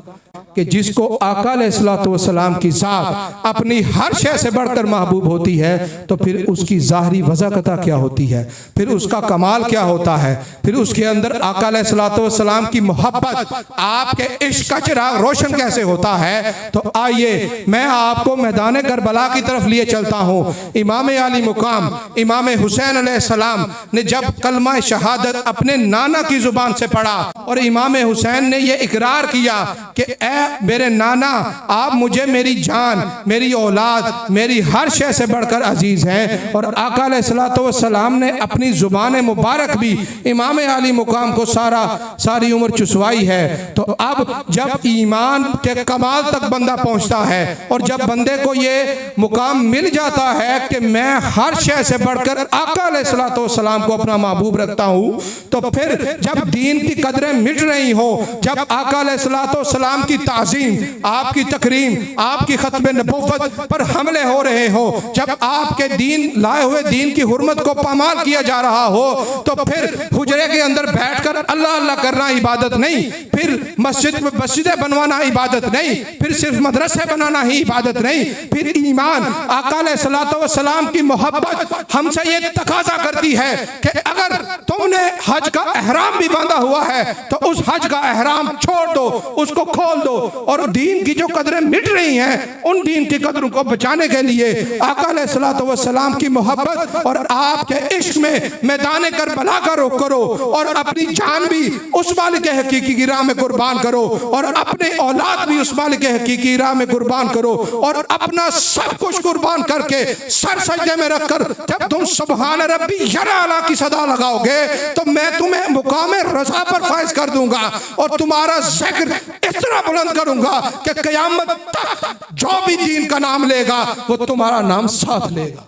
کہ جس کو آقا علیہ الصلوۃ والسلام کی ذات اپنی ہر شے سے بڑھ کر محبوب ہوتی ہے تو پھر اس کی ظاہری وضاحت کیا ہوتی ہے، پھر اس کا کمال کیا ہوتا ہے، پھر اس کے اندر آقا علیہ الصلوۃ والسلام کی محبت، آپ کے عشق کا چراغ روشن کیسے ہوتا ہے۔ تو آئیے میں آپ کو میدان کربلا کی طرف لیے چلتا ہوں۔ امام علی مقام امام حسین علیہ السلام نے جب کلمہ شہادت اپنے نانا کی زبان سے پڑھا اور امام حسین نے یہ اقرار کیا کہ اے میرے نانا، آپ مجھے میری جان، میری اولاد، میری ہر شے سے بڑھ کر عزیز ہیں، اور آقا علیہ الصلوۃ والسلام نے اپنی زبان مبارک بھی امام علی مقام کو ساری عمر چسوائی ہے۔ تو اب جب ایمان کے کمال تک بندہ پہنچتا ہے اور جب بندے کو یہ مقام مل جاتا ہے کہ میں ہر شے سے بڑھ کر آقا علیہ الصلوۃ والسلام کو اپنا محبوب رکھتا ہوں، تو پھر جب دین کی قدریں مٹ رہی ہوں، جب آقا علیہ السلام کی تعظیم، آپ کی تکریم، آپ کی ختم نبوت پر حملے ہو رہے ہوں، جب آپ کے دین لائے ہوئے دین کی حرمت کو پامال کیا جا رہا ہو، تو پھر حجرے کے اندر بیٹھ کر اللہ اللہ کرنا عبادت نہیں، پھر مسجدیں بنوانا عبادت نہیں، پھر صرف مدرسے بنانا ہی عبادت نہیں، پھر ایمان آقا علیہ السلام کی محبت ہم سے یہ تقاضا کرتی ہے کہ اگر تم نے حج کا احرام بھی باندھا ہوا ہے تو اس حج کا احرام چھوڑ دو، اس کو کھول دو، اور دین کی جو قدریں مٹ رہی ہیں ان دین کی قدروں کو بچانے کے لیے آقا علیہ السلام کی محبت اور آپ کے عشق میں میدان کربلا کا رخ کرو، اور اپنی جان بھی اس مالک حقیقی کی راہ میں قربان کرو، اور اپنے اولاد بھی اس مالک حقیقی راہ میں قربان کرو، اور اپنا سب کچھ قربان کر کے سر سجدے میں رکھ کر جب تم سبحان ربی الاعلی کی صدا لگاؤ گے تو میں تمہیں مقام رضا پر فائز کر دوں گا، اور تمہارا ذکر اس طرح بلند کروں گا کہ قیامت تک جو بھی دین کا نام لے گا وہ تمہارا نام ساتھ لے گا۔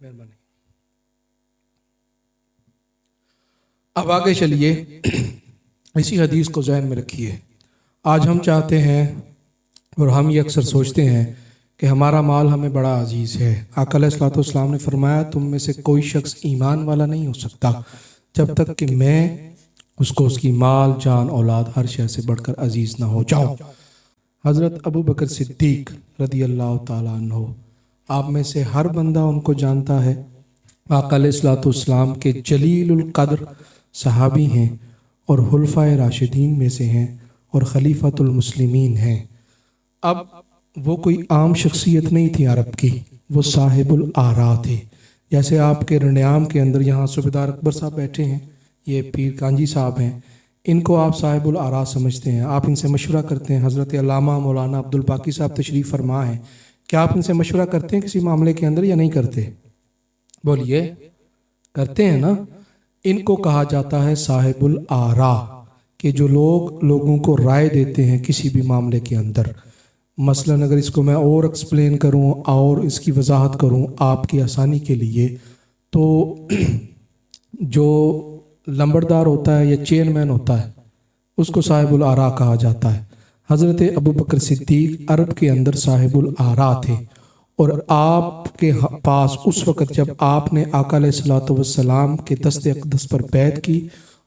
مہربانی۔ اب آگے چلیے، اسی حدیث کو ذہن میں رکھیے۔ آج ہم چاہتے ہیں اور ہم یہ اکثر سوچتے ہیں کہ ہمارا مال ہمیں بڑا عزیز ہے۔ آقا علیہ السلام نے فرمایا تم میں سے کوئی شخص ایمان والا نہیں ہو سکتا جب تک کہ میں اس کو اس کی مال، جان، اولاد ہر شے سے بڑھ کر عزیز نہ ہو جاؤں۔ حضرت ابو بکر صدیق رضی اللہ تعالیٰ عنہ، آپ میں سے ہر بندہ ان کو جانتا ہے، آقا علیہ السلام کے جلیل القدر صحابی ہیں اور خلفائے راشدین میں سے ہیں اور خلیفۃ المسلمین ہیں۔ اب وہ کوئی عام شخصیت نہیں تھی عرب کی، وہ صاحب الآراء تھے۔ جیسے آپ کے رنیام کے اندر یہاں صوبیدار اکبر صاحب بیٹھے ہیں، یہ پیر کانجی صاحب ہیں، ان کو آپ صاحب الآراء سمجھتے ہیں، آپ ان سے مشورہ کرتے ہیں۔ حضرت علامہ مولانا عبدالباقی صاحب تشریف فرما ہیں، کیا آپ ان سے مشورہ کرتے ہیں کسی معاملے کے اندر یا نہیں کرتے؟ بولیے، کرتے ہیں نا؟ ان کو کہا جاتا ہے صاحب الآراء، کہ جو لوگوں کو رائے دیتے ہیں کسی بھی معاملے کے اندر۔ مثلا اگر اس کو میں اور ایکسپلین کروں اور اس کی وضاحت کروں آپ کی آسانی کے لیے، تو جو لمبردار ہوتا ہے یا چیئرمین ہوتا ہے اس کو صاحب الآراء کہا جاتا ہے۔ حضرت ابو بکر صدیق عرب کے اندر صاحب الآراء تھے، اور آپ کے پاس اس وقت جب آپ نے آقا علیہ السلام کے دست اقدس پر بیعت کی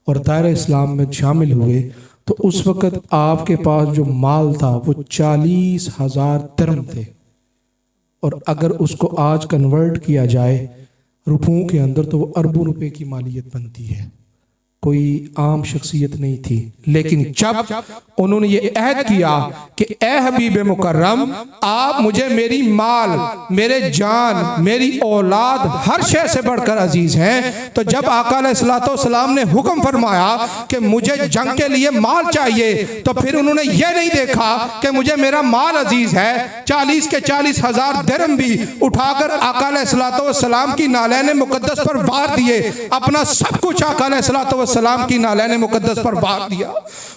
اور دائرہ اسلام میں شامل ہوئے، تو اس وقت آپ کے پاس جو مال تھا وہ 40,000 درہم تھے، اور اگر اس کو آج کنورٹ کیا جائے روپوں کے اندر تو وہ اربوں روپے کی مالیت بنتی ہے۔ کوئی عام شخصیت نہیں تھی، لیکن جب انہوں نے یہ عہد کیا کہ اے حبیب مکرم، آپ مجھے میری مال، میرے جان، میری اولاد ہر شے سے بڑھ کر عزیز ہیں، تو جب آقا علیہ السلام نے حکم فرمایا کہ مجھے جنگ کے لیے مال چاہیے، تو پھر انہوں نے یہ نہیں دیکھا کہ مجھے میرا مال عزیز ہے، 40 کے 40,000 درہم بھی اٹھا کر آقا علیہ السلام کی نالین مقدس پر وار دیے، اپنا سب کچھ آقا علیہ السلام کی نالین مقدس پر وار دیا،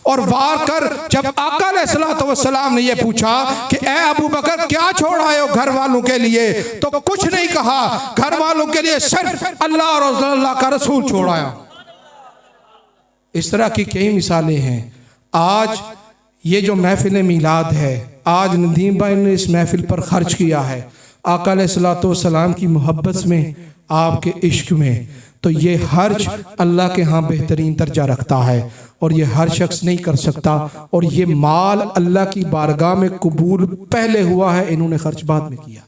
اور وار کر جب آقا علیہ السلام نے یہ پوچھا کہ اے ابو بکر کیا چھوڑ آئے ہو گھر والوں کے لیے، تو کچھ نہیں کہا، گھر والوں کے لیے صرف اللہ اور اللہ کا رسول چھوڑ آیا۔ اس طرح کی کئی مثالیں ہیں۔ آج یہ جو محفل میلاد ہے، آج ندیم بھائی نے اس محفل پر خرچ کیا ہے آقا علیہ السلام کی محبت میں، آپ کے عشق میں، تو یہ خرچ اللہ کے ہاں بہترین درجہ رکھتا ہے، اور یہ ہر شخص نہیں کر سکتا، اور یہ مال اللہ کی بارگاہ میں قبول پہلے ہوا ہے، انہوں نے خرچ بعد میں کیا۔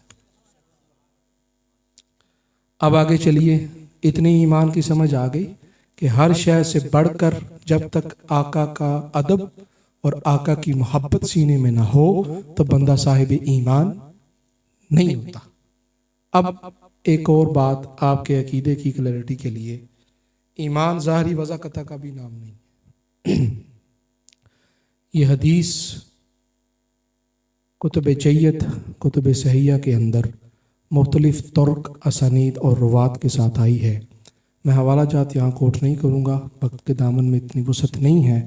اب آگے چلیے، اتنی ایمان کی سمجھ آ گئی کہ ہر شے سے بڑھ کر جب تک آقا کا ادب اور آقا کی محبت سینے میں نہ ہو تو بندہ صاحب ایمان نہیں ہوتا۔ اب ایک اور بات آپ کے عقیدے کی کلیئرٹی کے لیے، ایمان ظاہری وضاقتہ کا بھی نام نہیں۔ یہ حدیث کتب جید، کتب صحیحہ کے اندر مختلف طرق، اسانید اور روات کے ساتھ آئی ہے۔ میں حوالہ جات یہاں کوٹ نہیں کروں گا، وقت کے دامن میں اتنی وسعت نہیں ہے۔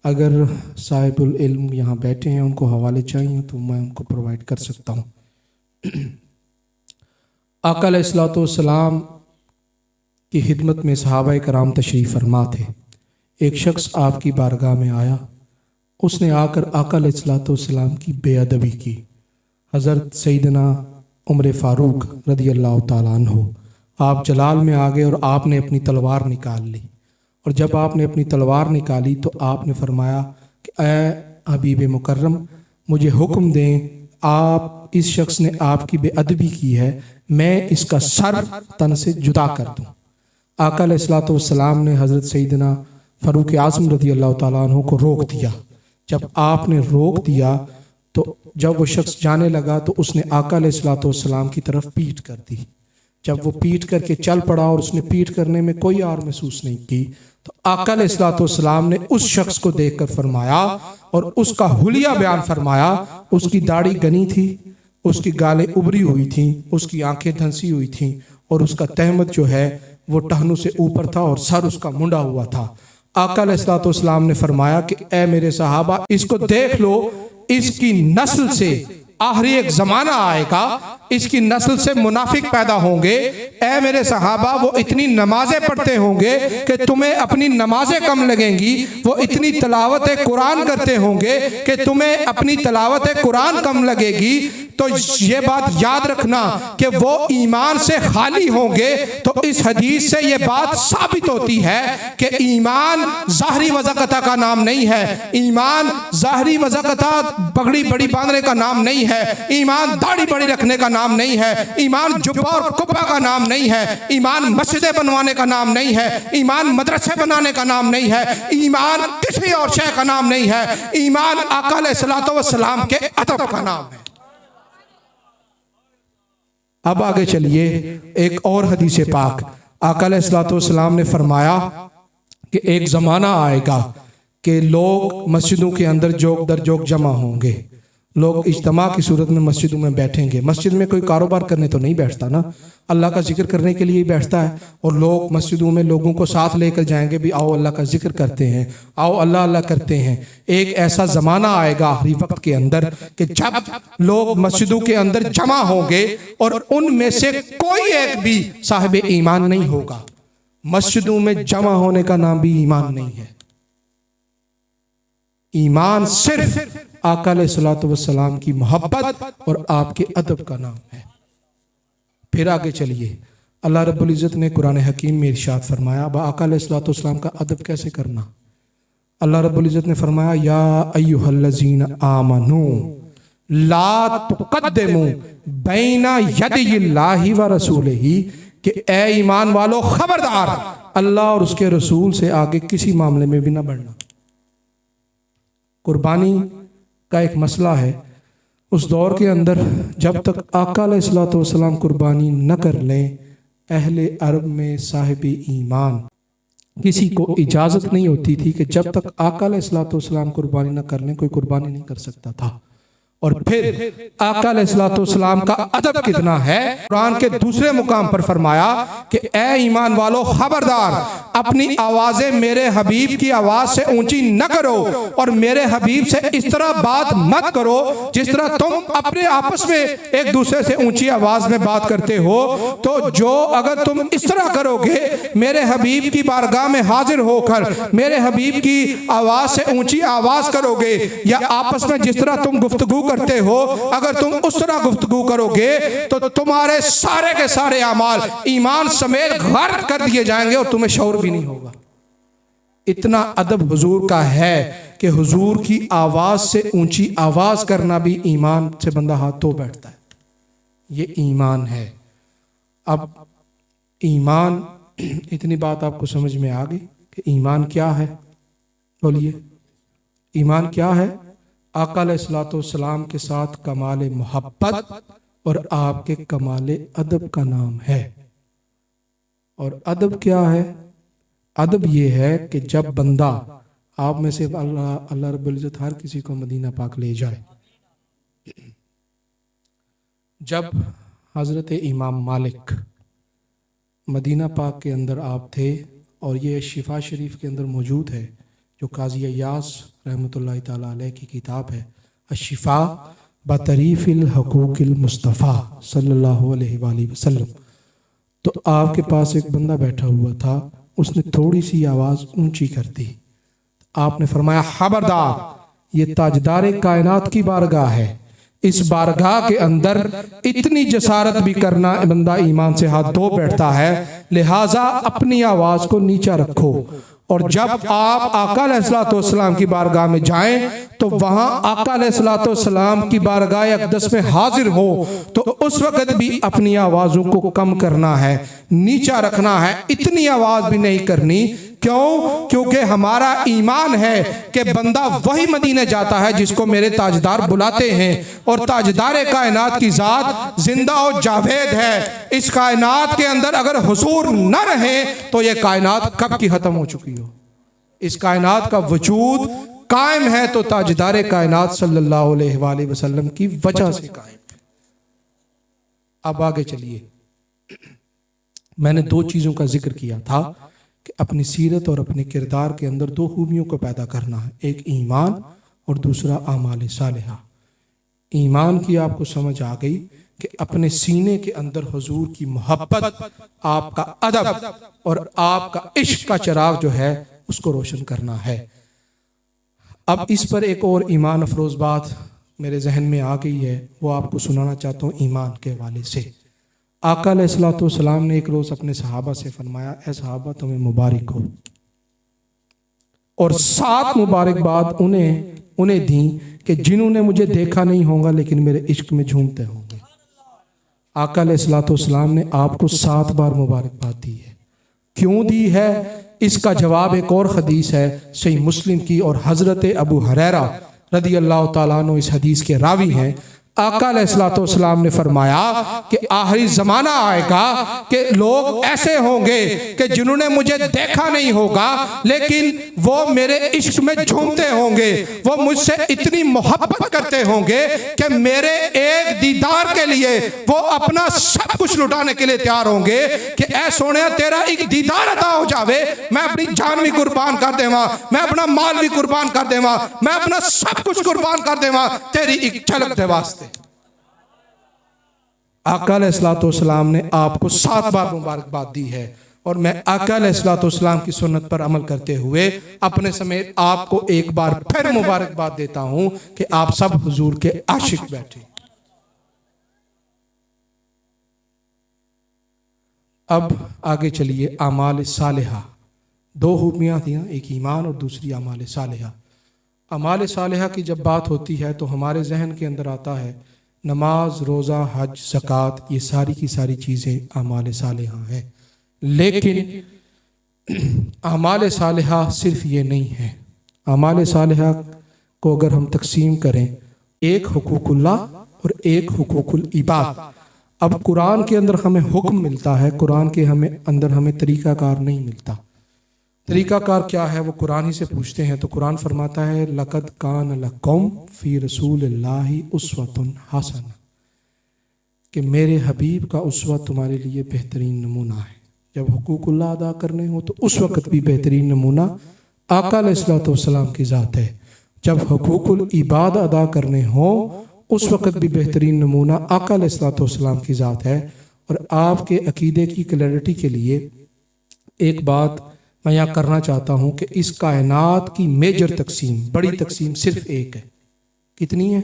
اگر صاحب العلم یہاں بیٹھے ہیں، ان کو حوالے چاہیے تو میں ان کو پرووائڈ کر سکتا ہوں۔ آقا علیہ الصلوۃ والسلام کی خدمت میں صحابہ کرام تشریف فرما تھے۔ ایک شخص آپ کی بارگاہ میں آیا، اس نے آ کر آقا علیہ الصلوۃ والسلام کی بے ادبی کی۔ حضرت سیدنا عمر فاروق رضی اللہ تعالیٰ عنہ آپ جلال میں آ گئے اور آپ نے اپنی تلوار نکال لی، اور جب آپ نے اپنی تلوار نکالی تو آپ نے فرمایا کہ اے حبیب مکرم، مجھے حکم دیں، آپ اس شخص نے آپ کی بے ادبی کی ہے، میں اس کا سر تن سے جدا کر دوں۔ آقا علیہ الصلوۃ والسلام نے حضرت سیدنا فاروق اعظم رضی اللہ تعالیٰ عنہ کو روک دیا۔ جب آپ نے روک دیا تو جب وہ شخص جانے لگا تو اس نے آقا علیہ الصلوۃ والسلام کی طرف پیٹھ کر دی۔ جب وہ پیٹھ کر کے چل پڑا اور اس نے پیٹھ کرنے میں کوئی اور محسوس نہیں کی تو آقا علیہ الصلوۃ والسلام نے اس شخص کو دیکھ کر فرمایا اور اس کا حلیہ بیان فرمایا۔ اس کی داڑھی گنی تھی، اس کی گالیں ابری ہوئی تھیں، اس کی آنکھیں دھنسی ہوئی تھیں، اور اس کا تہمت جو ہے وہ ٹہنوں سے اوپر تھا اور سر اس کا منڈا ہوا تھا۔ آقا علیہ الصلوۃ والسلام نے فرمایا کہ اے میرے صحابہ، اس کو دیکھ لو، اس کی نسل سے آخری ایک زمانہ آئے گا، اس کی نسل سے منافق پیدا ہوں گے۔ اے میرے صحابہ، وہ اتنی نمازیں پڑھتے ہوں گے کہ تمہیں اپنی نمازیں کم لگیں گی، وہ اتنی تلاوت قرآن کرتے ہوں گے کہ تمہیں اپنی تلاوت قرآن کم لگے گی۔ تو یہ بات یاد رکھنا کہ وہ ایمان سے خالی ہوں گے۔ تو اس حدیث سے یہ بات ثابت ہوتی ہے کہ ایمان ظاہری وضاقتہ کا نام نہیں ہے، ایمان ظاہری وضاقتہ پگڑی بڑی باندھنے کا نام نہیں ہے، ایمان داڑھی بڑی رکھنے کا نام نہیں ہے، ایمان جبہ اور کبہ کا نام نہیں ہے، ایمان مسجدیں بنوانے کا نام نہیں ہے، ایمان مدرسے بنانے کا نام نہیں ہے، ایمان کسی اور شے کا نام نہیں ہے، ایمان آقا علیہ الصلوۃ والسلام کے ادب کا نام ہے۔ اب آگے چلیے، ایک اور حدیث پاک، آقا علیہ الصلوۃ والسلام نے فرمایا کہ ایک زمانہ آئے گا کہ لوگ مسجدوں کے اندر جوک در جوک جمع ہوں گے، لوگ اجتماع کی صورت میں مسجدوں میں بیٹھیں گے۔ مسجد میں کوئی کاروبار کرنے تو نہیں بیٹھتا نا، اللہ کا ذکر کرنے کے لیے ہی بیٹھتا ہے، اور لوگ مسجدوں میں لوگوں کو ساتھ لے کر جائیں گے بھی آؤ اللہ کا ذکر کرتے ہیں، آؤ اللہ اللہ کرتے ہیں۔ ایک ایسا زمانہ آئے گا آخری وقت کے اندر کہ جب لوگ مسجدوں کے اندر جمع ہوں گے اور ان میں سے کوئی ایک بھی صاحب ایمان نہیں ہوگا۔ مسجدوں میں جمع ہونے کا نام بھی ایمان نہیں ہے، ایمان صرف آقا علیہ الصلوۃ والسلام کی محبت اور آپ کے ادب کا نام ہے۔ پھر آگے چلیے، اللہ رب العزت نے قرآن حکیم میں ارشاد فرمایا، با آقا علیہ الصلوۃ والسلام کا ادب کیسے کرنا۔ اللہ رب العزت نے فرمایا، یا ایھا الذین آمنوا لا تقدموا بین یدی اللہ ورسولہ، کہ اے ایمان والو خبردار، اللہ اور اس کے رسول سے آگے کسی معاملے میں بھی نہ بڑھنا۔ قربانی کا ایک مسئلہ ہے، اس دور کے اندر جب تک آقا علیہ الصلوۃ والسلام قربانی نہ کر لیں، اہل عرب میں صاحب ایمان کسی کو اجازت نہیں ہوتی تھی کہ جب تک آقا علیہ الصلوۃ والسلام قربانی نہ کر لیں کوئی قربانی نہیں کر سکتا تھا۔ اور پھر آقا علیہ الصلوۃ والسلام کا ادب کتنا ہے، قرآن کے دوسرے مقام پر فرمایا کہ اے ایمان والو خبردار، اپنی آوازیں میرے حبیب کی آواز سے اونچی نہ کرو، اور میرے حبیب سے اس طرح بات مت کرو جس طرح تم اپنے آپس میں ایک دوسرے سے اونچی آواز میں بات کرتے ہو۔ تو جو اگر تم اس طرح کرو گے، میرے حبیب کی بارگاہ میں حاضر ہو کر میرے حبیب کی آواز سے اونچی آواز کرو گے، یا آپس میں جس طرح تم گفتگو کرتے ہو، اگر تم اس طرح گفتگو کرو گے تو تمہارے سارے کے سارے اعمال ایمان سمیت غرق کر دیے جائیں گے اور تمہیں شعور بھی نہیں ہوگا۔ اتنا ادب حضور کا ہے کہ حضور کی آواز سے اونچی آواز کرنا بھی ایمان سے بندہ ہاتھ دھو بیٹھتا ہے، یہ ایمان ہے۔ اب ایمان، اتنی بات آپ کو سمجھ میں آ گئی کہ ایمان کیا ہے؟ بولیے، ایمان کیا ہے؟ آقا علیہ الصلوۃ والسلام کے ساتھ کمال محبت اور آپ کے کمال ادب کا نام ہے۔ اور ادب کیا ہے؟ ادب یہ ہے کہ جب بندہ، آپ میں سے اللہ رب العزت ہر کسی کو مدینہ پاک لے جائے، جب حضرت امام مالک مدینہ پاک کے اندر آپ تھے اور یہ شفا شریف کے اندر موجود ہے جو قاضی ایاز رحمۃ اللہ تعالیٰ علیہ کی کتاب ہے الشفا بطریف الحقوق المصطفیٰ صلی اللہ علیہ وآلہ وسلم. تو آپ کے پاس ایک بندہ بیٹھا ہوا تھا, اس نے تھوڑی سی آواز اونچی کر دی. آپ نے فرمایا خبردار, یہ تاجدار کائنات کی بارگاہ ہے, اس بارگاہ کے اندر اتنی جسارت بھی کرنا بندہ ایمان سے ہاتھ دھو بیٹھتا ہے, لہٰذا اپنی آواز کو نیچا رکھو. اور جب آپ آقا علیہ الصلوۃ والسلام کی بارگاہ میں جائیں تو وہاں آقا علیہ الصلوۃ والسلام کی بارگاہ اقدس میں حاضر ہو تو اس وقت بھی اپنی آوازوں کو کم کرنا ہے, نیچا رکھنا ہے, اتنی آواز بھی نہیں کرنی. کیوں؟ کیونکہ ہمارا ایمان ہے کہ بندہ وہی مدینے جاتا ہے جس کو میرے تاجدار بلاتے ہیں, اور تاجدار کائنات کی ذات زندہ و جاوید ہے. اس کائنات کے اندر اگر حضور نہ رہے تو یہ کائنات کب کی ختم ہو چکی ہو. اس کائنات کا وجود قائم ہے تو تاجدار کائنات صلی اللہ علیہ وآلہ وسلم کی وجہ سے قائم ہے. اب آگے چلیے. میں نے دو چیزوں کا ذکر کیا تھا کہ اپنی سیرت اور اپنے کردار کے اندر دو خوبیوں کو پیدا کرنا ہے, ایک ایمان اور دوسرا اعمال صالحہ. ایمان کی آپ کو سمجھ آ گئی کہ اپنے سینے کے اندر حضور کی محبت, آپ کا ادب اور آپ کا عشق کا چراغ جو ہے اس کو روشن کرنا ہے. اب اس پر ایک اور ایمان افروز بات میرے ذہن میں آ گئی ہے, وہ آپ کو سنانا چاہتا ہوں ایمان کے حوالے سے. آقا علیہ الصلوۃ والسلام نے ایک روز اپنے صحابہ سے فرمایا, اے صحابہ تمہیں مبارک ہو, اور 7 مبارکباد انہیں دیں کہ جنہوں نے مجھے دیکھا نہیں ہوگا لیکن میرے عشق میں جھومتے ہوں گے. آقا علیہ الصلوۃ والسلام نے آپ کو 7 بار مبارکباد دی ہے. کیوں دی ہے؟ اس کا جواب ایک اور حدیث ہے صحیح مسلم کی, اور حضرت ابو ہریرہ رضی اللہ تعالیٰ عنہ اس حدیث کے راوی ہیں. آقا علیہ الصلوۃ والسلام نے فرمایا کہ آخری زمانہ آئے گا کہ لوگ ایسے ہوں گے کہ جنہوں نے مجھے دیکھا نہیں ہوگا لیکن وہ میرے عشق میں جھومتے ہوں گے, وہ مجھ سے اتنی محبت کرتے ہوں گے کہ میرے ایک دیدار کے لیے وہ اپنا سب کچھ لٹانے کے لیے تیار ہوں گے کہ اے سونے تیرا ایک دیدار عطا ہو جاوے, میں اپنی جان بھی قربان کر دیواں, میں اپنا مال بھی قربان کر دیواں, میں اپنا سب کچھ قربان کر دیواں تیری ایک جھلک دے واسطے. آقا علیہ الصلوۃ والسلام نے آپ کو 7 بار مبارکباد دی ہے, اور میں آقا علیہ الصلوۃ والسلام کی سنت پر عمل کرتے ہوئے اپنے سمیت آپ کو ایک بار پھر مبارکباد دیتا ہوں کہ آپ سب حضور کے عاشق بیٹھے. اب آگے چلیے. اعمال صالحہ, 2 خوبیاں تھیں, ایک ایمان اور دوسری اعمال صالحہ. اعمال صالحہ کی جب بات ہوتی ہے تو ہمارے ذہن کے اندر آتا ہے نماز, روزہ, حج, زکوٰۃ, یہ ساری کی ساری چیزیں اعمال صالحہ ہیں. لیکن اعمال صالحہ صرف یہ نہیں ہے. اعمال صالحہ کو اگر ہم تقسیم کریں, ایک حقوق اللہ اور ایک حقوق العباد. اب قرآن کے اندر ہمیں حکم ملتا ہے, قرآن کے اندر ہمیں طریقہ کار نہیں ملتا. طریقہ کار کیا ہے وہ قرآن ہی سے پوچھتے ہیں تو قرآن فرماتا ہے لَقَدْ كَانَ لَكُمْ فِي رَسُولِ اللَّهِ أُسْوَةٌ حَسَنَةٌ, کہ میرے حبیب کا اسوہ تمہارے لیے بہترین نمونہ ہے. جب حقوق اللہ ادا کرنے ہو تو اس وقت بھی بہترین نمونہ آقا علیہ الصلوۃ والسلام کی ذات ہے. جب حقوق العباد ادا کرنے ہوں اس وقت بھی بہترین نمونہ آقا علیہ الصلوۃ والسلام کی ذات ہے. اور آپ کے عقیدے کی کلیئرٹی کے لیے ایک بات میں یہاں کرنا چاہتا ہوں کہ اس کائنات کی میجر تقسیم, بڑی تقسیم صرف ایک ہے. کتنی ہے؟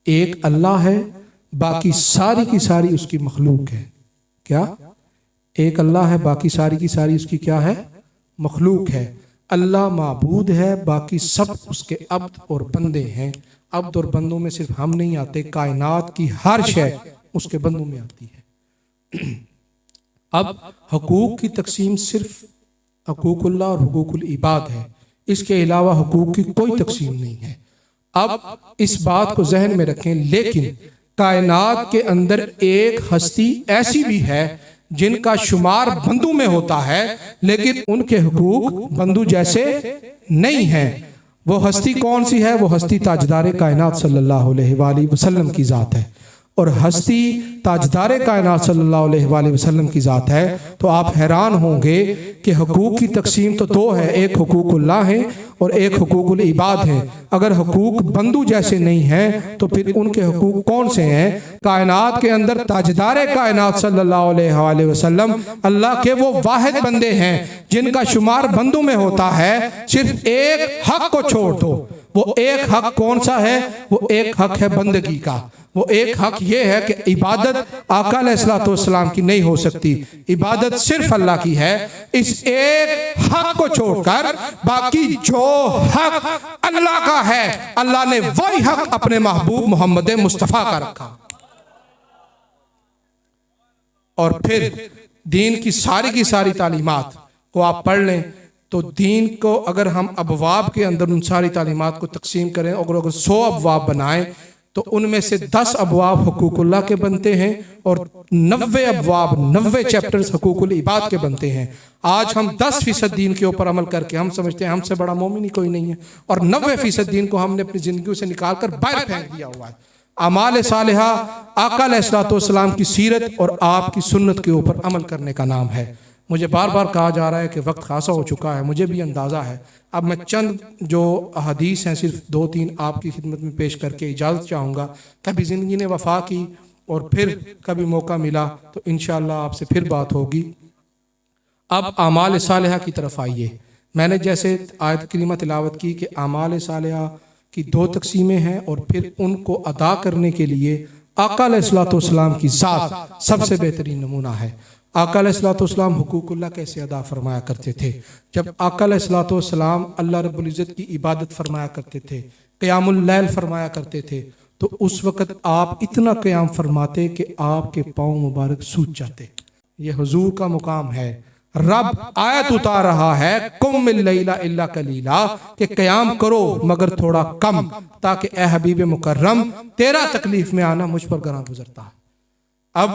ایک اللہ ہے, باقی ساری کی ساری اس کی مخلوق ہے. کیا؟ ایک اللہ ہے, باقی ساری کی ساری اس کی کیا ہے؟ مخلوق ہے. اللہ معبود ہے, باقی سب اس کے عبد اور بندے ہیں. عبد اور بندوں میں صرف ہم نہیں آتے, کائنات کی ہر شے اس کے بندوں میں آتی ہے. اب حقوق کی تقسیم صرف حقوق اللہ اور حقوق العباد ہے, اس کے علاوہ حقوق کی کوئی تقسیم نہیں ہے. اب اس بات کو ذہن میں رکھیں. لیکن کائنات کے اندر ایک ہستی ایسی بھی ہے جن کا شمار بندوں میں ہوتا ہے لیکن ان کے حقوق بندو جیسے نہیں ہیں. وہ ہستی کون سی ہے؟ وہ ہستی تاجدار کائنات صلی اللہ علیہ وآلہ وسلم کی ذات ہے. اور ہستی تاجدار کائنات صلی اللہ علیہ وآلہ وسلم کی ذات ہے، تو آپ حیران ہوں گے کہ حقوق کی تقسیم تو دو ہے، ایک حقوق اللہ ہے اور ایک حقوق العباد ہے۔ اگر حقوق بندو جیسے نہیں ہیں تو پھر ان کے حقوق کون سے ہیں؟ کائنات کے اندر تاجدار کائنات صلی اللہ علیہ وآلہ وسلم اللہ کے وہ واحد بندے ہیں جن کا شمار بندوں میں ہوتا ہے۔ صرف ایک حق کو چھوڑ دو، وہ ایک حق کون سا ہے؟ وہ ایک حق ہے بندگی کا۔ وہ ایک حق یہ ہے کہ عبادت آقا علیہ الصلوۃ والسلام کی نہیں ہو سکتی، عبادت صرف اللہ کی ہے۔ اس ایک حق کو چھوڑ کر باقی جو حق اللہ کا ہے، اللہ نے وہی حق اپنے محبوب محمد مصطفیٰ کا رکھا۔ اور پھر دین کی ساری تعلیمات کو آپ پڑھ لیں تو دین کو اگر ہم ابواب کے اندر ان ساری تعلیمات کو تقسیم کریں، اگر 100 ابواب بنائیں تو ان میں سے 10 ابواب حقوق اللہ کے بنتے ہیں اور 90 ابواب 90 چیپٹرز حقوق العباد کے بنتے ہیں۔ آج ہم 10% دین کے اوپر عمل کر کے ہم سمجھتے ہیں ہم سے بڑا مومن ہی کوئی نہیں ہے، اور 90% دین کو ہم نے اپنی زندگیوں سے نکال کر باہر پھینک دیا ہوا ہے۔ اعمال صالحہ آقا علیہ الصلوۃ والسلام کی سیرت اور آپ کی سنت کے اوپر عمل کرنے کا نام ہے۔ مجھے بار بار کہا جا رہا ہے کہ وقت خاصا ہو چکا ہے، مجھے بھی اندازہ ہے۔ اب میں چند جو احادیث ہیں صرف 2-3 آپ کی خدمت میں پیش کر کے اجازت چاہوں گا۔ کبھی زندگی نے وفا کی اور پھر کبھی موقع ملا تو انشاءاللہ آپ سے پھر بات ہوگی۔ اب اعمال صالحہ کی طرف آئیے۔ میں نے جیسے آیت کریمہ تلاوت کی کہ اعمال صالحہ کی 2 تقسیمیں ہیں اور پھر ان کو ادا کرنے کے لیے آقا علیہ الصلوۃ والسلام کی ذات سب سے بہترین نمونہ ہے۔ آقا علیہ الصلوۃ والسلام حقوق اللہ کیسے ادا فرمایا کرتے تھے؟ جب آقا علیہ الصلوۃ والسلام اللہ رب العزت کی عبادت فرمایا کرتے تھے، قیام اللیل فرمایا کرتے تھے، تو اس وقت آپ اتنا قیام فرماتے کہ آپ کے پاؤں مبارک سوج جاتے۔ یہ حضور کا مقام ہے۔ رب آیت اتار رہا ہے قم اللیل الا قلیلا، کہ قیام کرو مگر تھوڑا کم، تاکہ اے حبیب مکرم تیرا تکلیف میں آنا مجھ پر گراں گزرتا۔ اب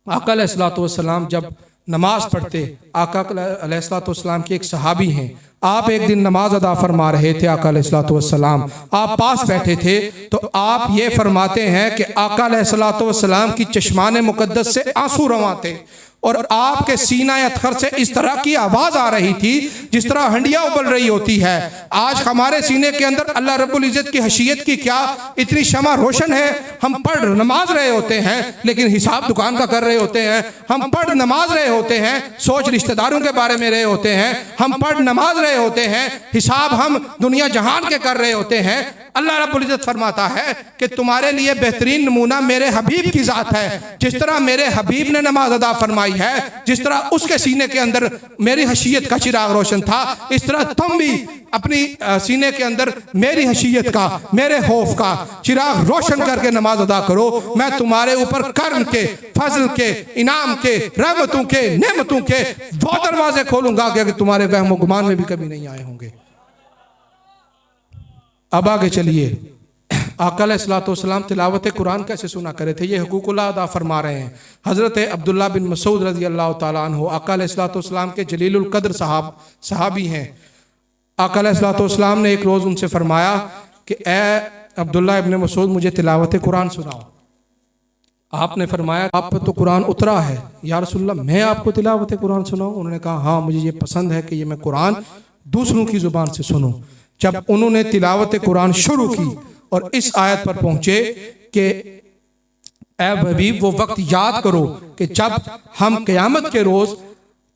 آقا علیہ الصلوۃ والسلام جب نماز پڑھتے، آقا علیہ الصلوۃ والسلام کے ایک صحابی ہیں، آپ ایک دن نماز ادا فرما رہے تھے، آقا علیہ الصلوۃ والسلام آپ پاس بیٹھے تھے، تو آپ یہ فرماتے ہیں کہ آقا علیہ الصلوۃ والسلام کی چشمان مقدس سے آنسو رواں تھے، اور آپ کے سینہ اطہر سے اس طرح کی آواز آ رہی تھی جس طرح ہنڈیا ابل رہی ہوتی ہے۔ آج ہمارے سینے کے اندر اللہ رب العزت کی حشیت کی کیا اتنی شمع روشن ہے، ہم پڑھ نماز رہے ہوتے ہیں لیکن حساب دکان کا کر رہے ہوتے ہیں، ہم پڑھ نماز رہے ہوتے ہیں سوچ رشتہ داروں کے بارے میں رہے ہوتے ہیں، ہم پڑھ نماز رہے ہوتے ہیں حساب ہم دنیا جہان کے کر رہے ہوتے ہیں۔ اللہ رب العزت فرماتا ہے کہ تمہارے لیے بہترین نمونہ میرے حبیب کی ذات ہے۔ جس طرح میرے حبیب نے نماز ادا فرمائی ہے، جس طرح اس کے سینے کے اندر میری حشیت کا چراغ روشن تھا، اس طرح تم بھی اپنی سینے کے اندر میری حشیت کا، میرے خوف کا چراغ روشن کر کے نماز ادا کرو۔ میں تمہارے اوپر کرم کے، فضل کے، انعام کے، رحمتوں کے، نعمتوں کے وہ دروازے کھولوں گا کہ تمہارے وہم و گمان میں بھی کبھی نہیں آئے ہوں گے۔ اب آگے چلیے، آقا علیہ الصلوۃ والسلام تلاوت قرآن کیسے سنا کرے تھے؟ یہ حقوق اللہ ادا فرما رہے ہیں۔ حضرت عبداللہ بن مسعود رضی اللہ تعالیٰ عنہ آقا علیہ الصلوۃ والسلام کے جلیل القدر صحابی ہیں۔ آقا علیہ الصلوۃ والسلام نے ایک روز ان سے فرمایا کہ اے عبداللہ ابن مسعود مجھے تلاوت قرآن سناؤ۔ آپ نے فرمایا آپ پر تو قرآن اترا ہے، یا رسول اللہ میں آپ کو تلاوت قرآن سناؤں؟ انہوں نے کہا ہاں مجھے یہ پسند ہے کہ یہ میں قرآن دوسروں کی زبان سے سنوں۔ جب انہوں نے تلاوت قرآن شروع کی اور اس آیت پر پہنچے کہ اے حبیب وہ وقت یاد کرو کہ جب ہم قیامت کے روز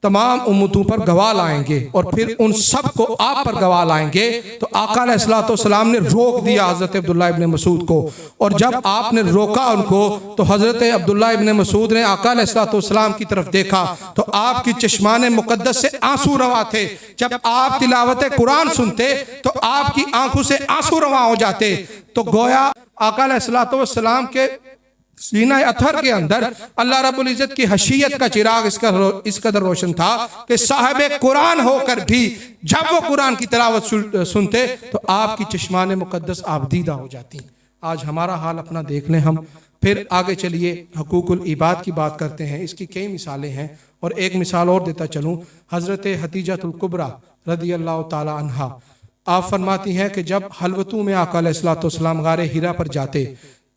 تمام امتوں پر گواہ لائیں گے اور پھر ان سب کو آپ پر گواہ لائیں گے، تو آقا علیہ الصلوۃ والسلام نے روک دیا حضرت عبداللہ ابن مسعود کو، اور جب آپ نے روکا ان کو تو حضرت عبداللہ ابن مسعود نے آقا علیہ الصلوۃ والسلام کی طرف دیکھا تو آپ کی چشمان مقدس سے آنسو رواں تھے۔ جب آپ تلاوت قرآن سنتے تو آپ کی آنکھوں سے آنسو رواں ہو جاتے، تو گویا آقا علیہ الصلوۃ والسلام کے سینہ اطہر کے اندر اللہ رب العزت کی حشیت کا چراغ اس قدر روشن تھا کہ صاحب قرآن ہو کر بھی جب وہ قرآن کی تلاوت سنتے تو آپ کی چشمان مقدس آبدیدہ ہو جاتی۔ آج ہمارا حال اپنا دیکھ لیں ہم۔ پھر آگے چلیے حقوق العباد کی بات کرتے ہیں۔ اس کی کئی مثالیں ہیں اور ایک مثال اور دیتا چلوں۔ حضرت حتیجہ الکبریٰ رضی اللہ تعالی عنہا آپ فرماتی ہیں کہ جب خلوتوں میں آقا علیہ الصلوۃ والسلام غار حرا پر جاتے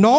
9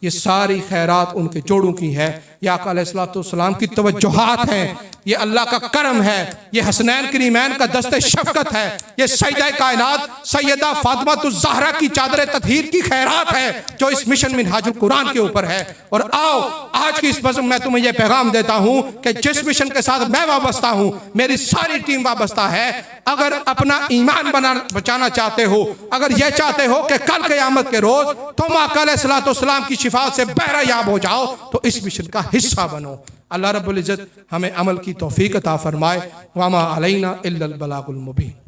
یہ ساری خیرات ان کے جوڑوں کی ہے، یہ آقا علیہ السلام کی توجہات ہیں، یہ اللہ کا کرم ہے، یہ حسنین کریمین کا دست شفقت ہے، یہ سیدہ کائنات سیدہ فاطمہ الزہرا کی چادر تطہیر کی خیرات ہے جو اس مشن منہاج القرآن کے اوپر ہے۔ اور آؤ آج کی اس بزم میں تمہیں یہ پیغام دیتا ہوں کہ جس مشن کے ساتھ میں وابستہ ہوں، میری ساری ٹیم وابستہ ہے۔ اگر اپنا ایمان بچانا چاہتے ہو، اگر یہ چاہتے ہو کہ کل قیامت کے روز تم آقا علیہ السلام کی شفاعت سے بہرہ یاب ہو جاؤ تو اس مشن کا حصہ بنو۔ اللہ رب العزت ہمیں عمل کی توفیق عطا فرمائے۔ وما علینا الا البلاغ المبین۔